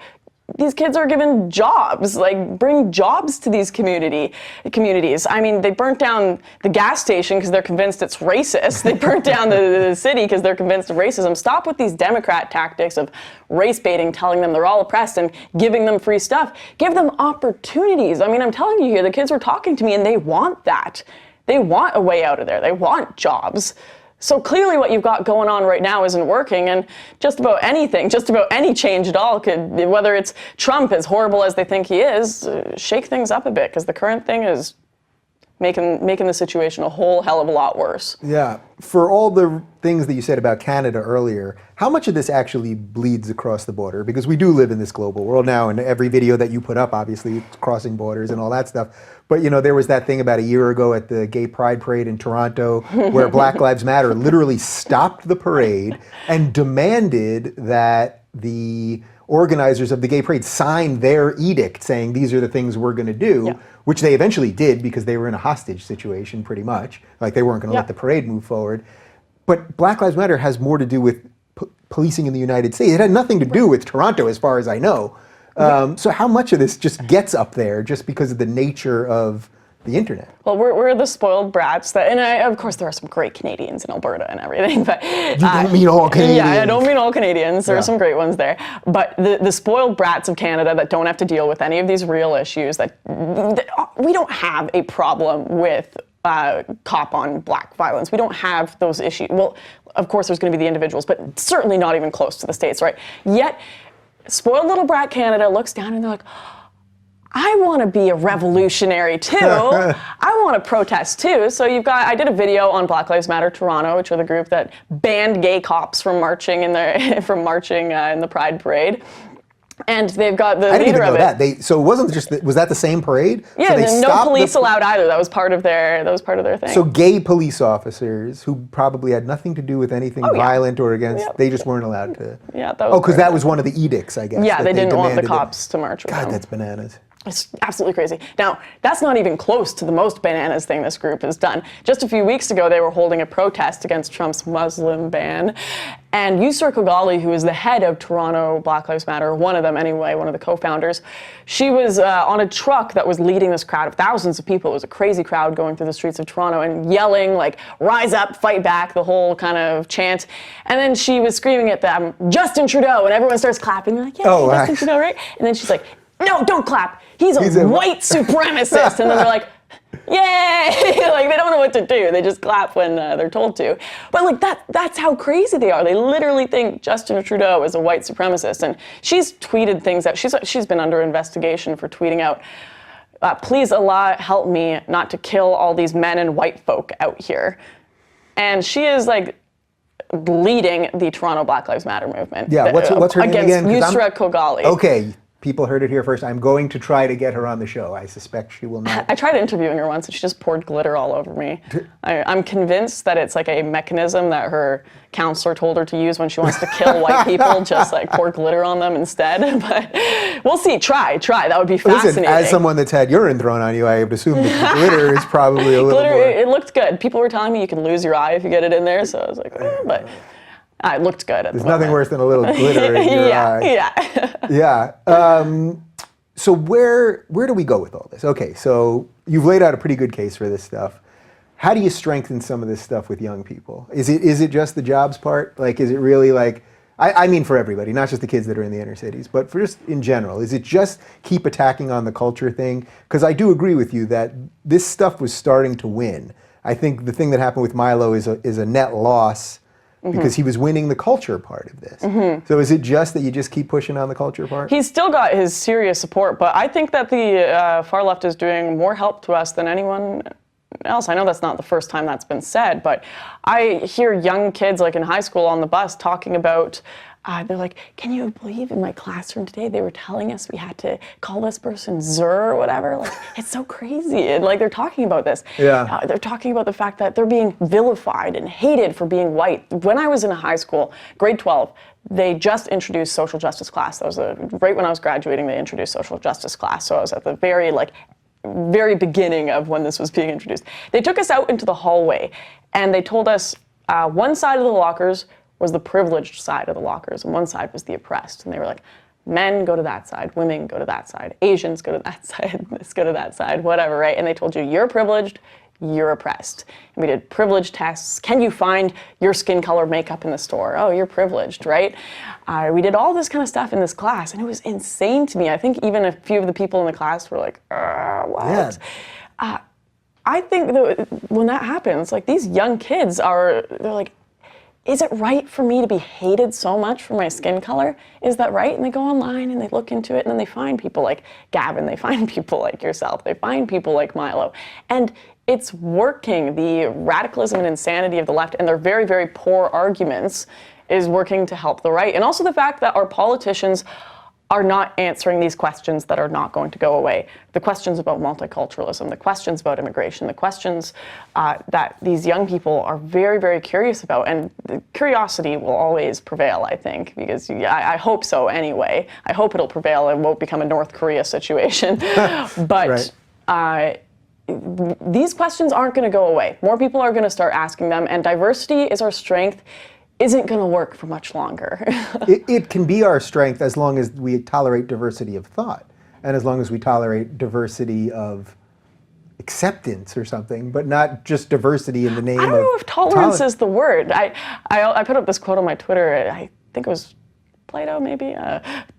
Speaker 2: these kids are given jobs, like bring jobs to these communities. I mean, they burnt down the gas station because they're convinced it's racist. They burnt down the city because they're convinced of racism. Stop with these Democrat tactics of race baiting, telling them they're all oppressed and giving them free stuff. Give them opportunities. I mean, I'm telling you here, the kids were talking to me and they want that. They want a way out of there. They want jobs. So clearly what you've got going on right now isn't working, and just about anything, just about any change at all could, whether it's Trump, as horrible as they think he is, shake things up a bit, because the current thing is making the situation a whole hell of a lot worse.
Speaker 1: Yeah. For all the things that you said about Canada earlier, how much of this actually bleeds across the border? Because we do live in this global world now, and every video that you put up, obviously, it's crossing borders and all that stuff. But, you know, there was that thing about a year ago at the Gay Pride Parade in Toronto where Black Lives Matter literally stopped the parade and demanded that the organizers of the gay parade sign their edict saying these are the things we're going to do, which they eventually did because they were in a hostage situation pretty much. Like they weren't going to let the parade move forward. But Black Lives Matter has more to do with policing in the United States. It had nothing to do with Toronto as far as I know. So how much of this just gets up there just because of the nature of the internet?
Speaker 2: Well, we're the spoiled brats of course there are some great Canadians in Alberta and everything, but
Speaker 1: You don't mean all Canadians.
Speaker 2: Yeah, I don't mean all Canadians. There
Speaker 1: Yeah.
Speaker 2: are some great ones there, but the spoiled brats of Canada that don't have to deal with any of these real issues. That we don't have a problem with cop on black violence. We don't have those issues. Well, of course there's going to be the individuals, but certainly not even close to the States, right? Yet, spoiled little brat Canada looks down and they're like, I want to be a revolutionary too. I want to protest too. So I did a video on Black Lives Matter Toronto, which are the group that banned gay cops from marching in the Pride Parade. And they've got the
Speaker 1: I didn't even
Speaker 2: leader
Speaker 1: know
Speaker 2: of it.
Speaker 1: that. So it wasn't just was that the same parade?
Speaker 2: Yeah,
Speaker 1: so they
Speaker 2: no
Speaker 1: stopped
Speaker 2: police allowed either. That was part of their thing.
Speaker 1: So gay police officers who probably had nothing to do with anything violent or against,
Speaker 2: Yep.
Speaker 1: they just weren't allowed to.
Speaker 2: Yeah, that was
Speaker 1: because that was one of the edicts, I guess.
Speaker 2: Yeah,
Speaker 1: that
Speaker 2: they didn't want the
Speaker 1: demanded
Speaker 2: cops to march with
Speaker 1: God,
Speaker 2: them.
Speaker 1: that's bananas.
Speaker 2: It's absolutely crazy. Now, that's not even close to the most bananas thing this group has done. Just a few weeks ago, they were holding a protest against Trump's Muslim ban. And Yusra Kogali, who is the head of Toronto Black Lives Matter, one of them anyway, one of the co-founders, she was on a truck that was leading this crowd of thousands of people. It was a crazy crowd going through the streets of Toronto and yelling, like, rise up, fight back, the whole kind of chant. And then she was screaming at them, Justin Trudeau, and everyone starts clapping. They're like, yeah, Justin Trudeau, right? And then she's like, no, don't clap. He's a white supremacist. And then they're like, yay! Like, they don't know what to do. They just clap when they're told to. But like that's how crazy they are. They literally think Justin Trudeau is a white supremacist. And she's tweeted things out. She's been under investigation for tweeting out, please Allah help me not to kill all these men and white folk out here. And she is like leading the Toronto Black Lives Matter movement.
Speaker 1: Yeah, what's her name again?
Speaker 2: Against Yusra Kogali.
Speaker 1: Okay. People heard it here first. I'm going to try to get her on the show. I suspect she will not.
Speaker 2: I tried interviewing her once and she just poured glitter all over me. I'm convinced that it's like a mechanism that her counselor told her to use when she wants to kill white people, just like pour glitter on them instead. But we'll see. Try. That would be fascinating.
Speaker 1: Listen, as someone that's had urine thrown on you, I would assume that glitter is probably a little
Speaker 2: glitter,
Speaker 1: more.
Speaker 2: It looked good. People were telling me you can lose your eye if you get it in there, so I was like, but it looked good.
Speaker 1: There's nothing worse than a little glitter in your eye. Yeah. So where do we go with all this? Okay, so you've laid out a pretty good case for this stuff. How do you strengthen some of this stuff with young people? Is it just the jobs part? Like, is it really like, I mean for everybody, not just the kids that are in the inner cities, but for just in general, is it just keep attacking on the culture thing? Because I do agree with you that this stuff was starting to win. I think the thing that happened with Milo is a net loss because he was winning the culture part of this. So is it just that you just keep pushing on the culture part?
Speaker 2: He's still got his serious support, but I think that the far left is doing more help to us than anyone else. I know that's not the first time that's been said, but I hear young kids like in high school on the bus talking about, they're like, can you believe in my classroom today they were telling us we had to call this person Zur or whatever? Like, it's so crazy. And like, they're talking about this.
Speaker 1: Yeah.
Speaker 2: They're talking about the fact that they're being vilified and hated for being white. When I was in high school, grade 12, they just introduced social justice class. That was right when I was graduating, they introduced social justice class. So I was at the very beginning of when this was being introduced. They took us out into the hallway and they told us one side of the lockers was the privileged side of the lockers, and one side was the oppressed. And they were like, men go to that side, women go to that side, Asians go to that side, this go to that side, whatever, right? And they told you, you're privileged, you're oppressed. And we did privilege tests. Can you find your skin color makeup in the store? Oh, you're privileged, right? We did all this kind of stuff in this class, and it was insane to me. I think even a few of the people in the class were like, what? Yeah. I think that when that happens, like these young kids they're like, is it right for me to be hated so much for my skin color? Is that right? And they go online and they look into it and then they find people like Gavin, they find people like yourself, they find people like Milo. And it's working. The radicalism and insanity of the left and their very, very poor arguments is working to help the right. And also the fact that our politicians are not answering these questions that are not going to go away. The questions about multiculturalism, the questions about immigration, the questions that these young people are very, very curious about. And the curiosity will always prevail, I think, because I hope so anyway. I hope it'll prevail and won't become a North Korea situation. But these questions aren't going to go away. More people are going to start asking them, and diversity is our strength. isn't going to work for much longer.
Speaker 1: It can be our strength as long as we tolerate diversity of thought and as long as we tolerate diversity of acceptance or something, but not just diversity in the name of...
Speaker 2: I don't know if tolerance is the word. I put up this quote on my Twitter, I think it was Plato maybe?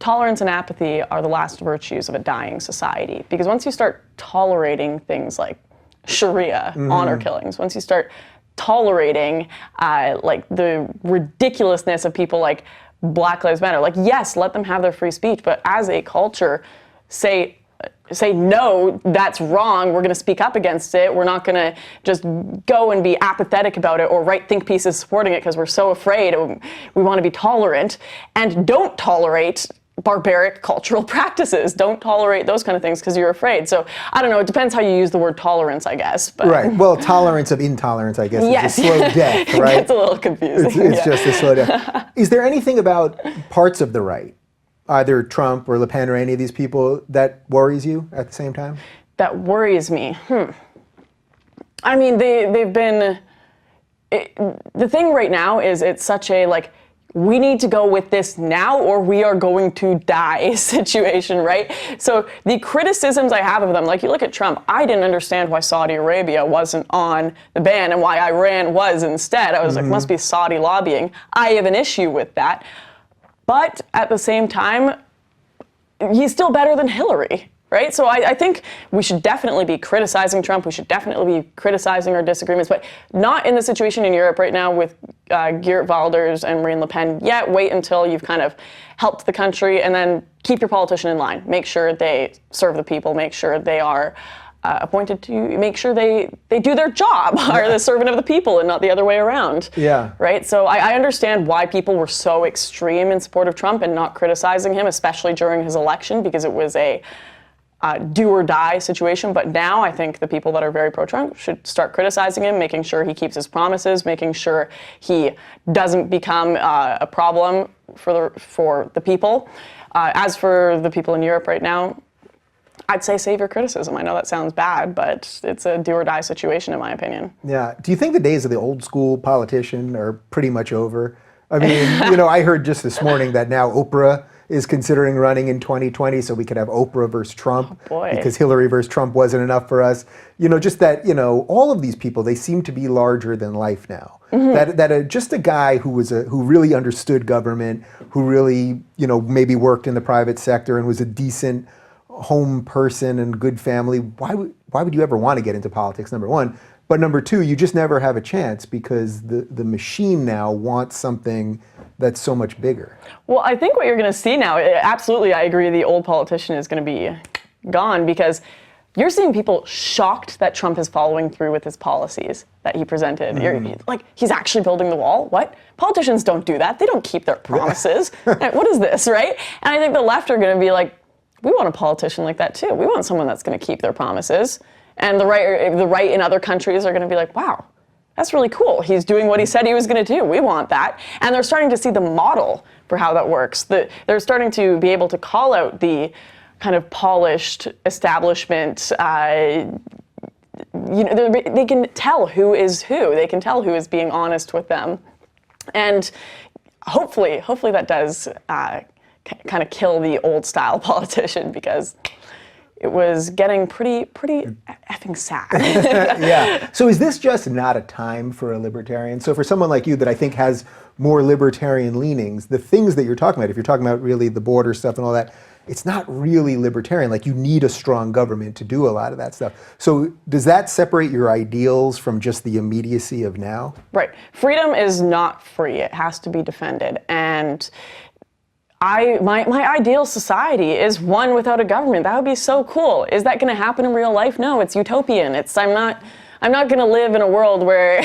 Speaker 2: Tolerance and apathy are the last virtues of a dying society. Because once you start tolerating things like Sharia, honor killings, once you start tolerating like the ridiculousness of people like Black Lives Matter, like yes, let them have their free speech, but as a culture, say no, that's wrong, we're going to speak up against it, we're not going to just go and be apathetic about it or write think pieces supporting it because we're so afraid, we want to be tolerant, and don't tolerate barbaric cultural practices. Don't tolerate those kind of things because you're afraid. So I don't know, it depends how you use the word tolerance, I guess. But.
Speaker 1: Right, well, tolerance of intolerance, I guess,
Speaker 2: yes.
Speaker 1: is a slow death, right?
Speaker 2: It gets a little confusing.
Speaker 1: It's just a slow death. Is there anything about parts of the right, either Trump or Le Pen or any of these people, that worries you at the same time?
Speaker 2: That worries me. I mean, they've been... the thing right now is it's such a, like, we need to go with this now or we are going to die situation, right? So the criticisms I have of them, like you look at Trump, I didn't understand why Saudi Arabia wasn't on the ban and why Iran was instead. I was like, must be Saudi lobbying. I have an issue with that. But at the same time, he's still better than Hillary, right? So I think we should definitely be criticizing Trump. We should definitely be criticizing our disagreements, but not in the situation in Europe right now with Geert Wilders and Marine Le Pen yet. Wait until you've kind of helped the country and then keep your politician in line. Make sure they serve the people. Make sure they are appointed to, make sure they do their job, are the servant of the people and not the other way around.
Speaker 1: Yeah.
Speaker 2: Right? So I understand why people were so extreme in support of Trump and not criticizing him, especially during his election, because it was a do or die situation. But now I think the people that are very pro-Trump should start criticizing him, making sure he keeps his promises, making sure he doesn't become a problem for the people. As for the people in Europe right now, I'd say save your criticism. I know that sounds bad, but it's a do or die situation in my opinion.
Speaker 1: Yeah. Do you think the days of the old school politician are pretty much over? I mean, you know, I heard just this morning that now Oprah is considering running in 2020 so we could have Oprah versus Trump because Hillary versus Trump wasn't enough for us. You know, just that, you know, all of these people, they seem to be larger than life now. Just a guy who really understood government, who really, you know, maybe worked in the private sector and was a decent home person and good family, why would you ever want to get into politics, number one? But number two, you just never have a chance because the machine now wants something that's so much bigger. Well,
Speaker 2: I think what you're going to see now, absolutely, I agree, the old politician is going to be gone because you're seeing people shocked that Trump is following through with his policies that he presented. You're like, he's actually building the wall? What? Politicians don't do that. They don't keep their promises. What is this, right? And I think the left are going to be like, we want a politician like that too. We want someone that's going to keep their promises. And the right in other countries are going to be like, wow, that's really cool. He's doing what he said he was going to do. We want that. And they're starting to see the model for how that works. They're starting to be able to call out the kind of polished establishment. You know, they can tell who is who. They can tell who is being honest with them. And hopefully that does kind of kill the old style politician because it was getting pretty effing sad.
Speaker 1: Yeah. So is this just not a time for a libertarian? So for someone like you that I think has more libertarian leanings, the things that you're talking about, if you're talking about really the border stuff and all that, it's not really libertarian. Like you need a strong government to do a lot of that stuff. So does that separate your ideals from just the immediacy of now?
Speaker 2: Right. Freedom is not free. It has to be defended. And my ideal society is one without a government. That would be so cool. Is that going to happen in real life? No, it's utopian. I'm not going to live in a world where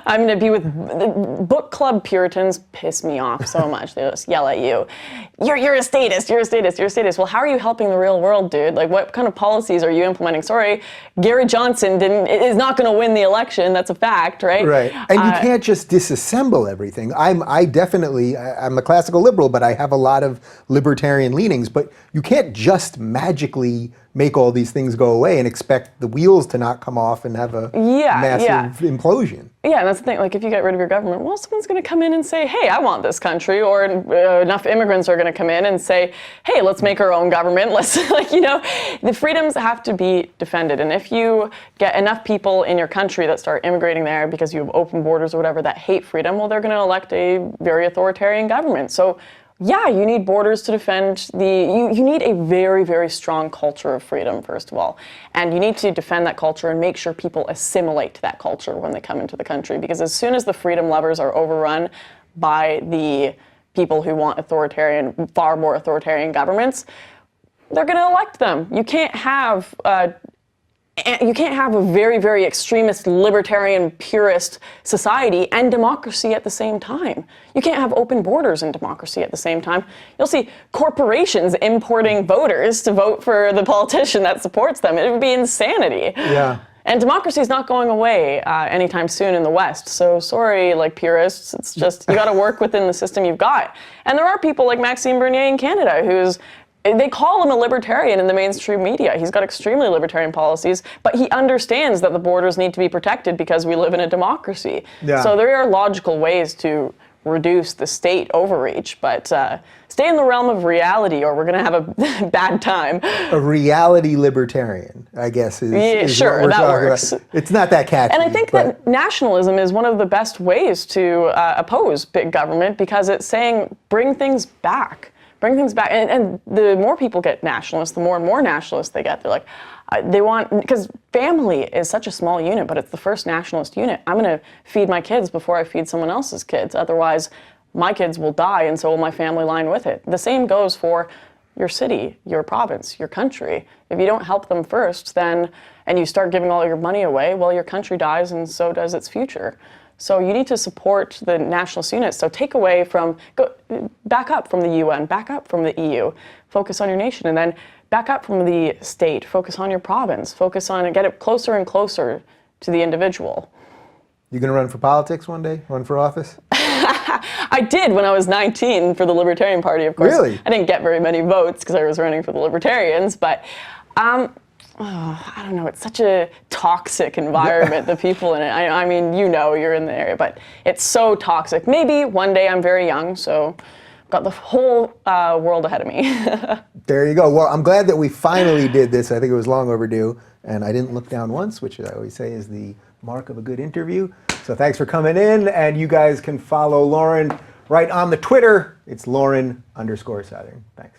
Speaker 2: I'm going to be with book club Puritans. Piss me off so much. They just yell at you. You're a statist. You're a statist. You're a statist. Well, how are you helping the real world, dude? Like, what kind of policies are you implementing? Sorry, Gary Johnson is not going to win the election. That's a fact, right?
Speaker 1: Right. And you can't just disassemble everything. I'm a classical liberal, but I have a lot of libertarian leanings. But you can't just magically make all these things go away and expect the wheels to not come off and have a massive implosion.
Speaker 2: Yeah, and that's the thing. Like, if you get rid of your government, well, someone's going to come in and say, "Hey, I want this country," or enough immigrants are going to come in and say, "Hey, let's make our own government." Let's, the freedoms have to be defended. And if you get enough people in your country that start immigrating there because you have open borders or whatever that hate freedom, well, they're going to elect a very authoritarian government. So, yeah, you need borders to defend you need a very, very strong culture of freedom, first of all. And you need to defend that culture and make sure people assimilate to that culture when they come into the country. Because as soon as the freedom lovers are overrun by the people who want far more authoritarian governments, they're going to elect them. You can't have a very, very extremist, libertarian, purist society and democracy at the same time. You can't have open borders and democracy at the same time. You'll see corporations importing voters to vote for the politician that supports them. It would be insanity.
Speaker 1: Yeah.
Speaker 2: And democracy is not going away anytime soon in the West. So sorry, purists. It's just, you got to work within the system you've got. And there are people like Maxime Bernier in Canada they call him a libertarian in the mainstream media. He's got extremely libertarian policies, but he understands that the borders need to be protected because we live in a democracy. Yeah. So there are logical ways to reduce the state overreach, but stay in the realm of reality or we're going to have a bad time.
Speaker 1: A reality libertarian, I guess, is
Speaker 2: sure,
Speaker 1: what we're
Speaker 2: that
Speaker 1: talking
Speaker 2: works.
Speaker 1: About. It's not that catchy.
Speaker 2: And I think that nationalism is one of the best ways to oppose big government because it's saying bring things back. Bring things back, and the more people get nationalists, the more and more nationalists they get. They're like, because family is such a small unit, but it's the first nationalist unit. I'm going to feed my kids before I feed someone else's kids. Otherwise, my kids will die, and so will my family line with it. The same goes for your city, your province, your country. If you don't help them first, and you start giving all your money away, well, your country dies, and so does its future. So you need to support the nationalist units. So back up from the UN, back up from the EU, focus on your nation, and then back up from the state, focus on your province, get it closer and closer to the individual.
Speaker 1: You gonna run for politics one day? Run for office?
Speaker 2: I did when I was 19 for the Libertarian Party, of course.
Speaker 1: Really?
Speaker 2: I didn't get very many votes because I was running for the Libertarians, but I don't know, it's such a toxic environment, the people in it. I mean, you're in the area, but it's so toxic. Maybe one day, I'm very young, so I've got the whole world ahead of me.
Speaker 1: There you go. Well, I'm glad that we finally did this. I think it was long overdue, and I didn't look down once, which I always say is the mark of a good interview. So thanks for coming in, and you guys can follow Lauren right on the Twitter. It's Lauren_Southern. Thanks.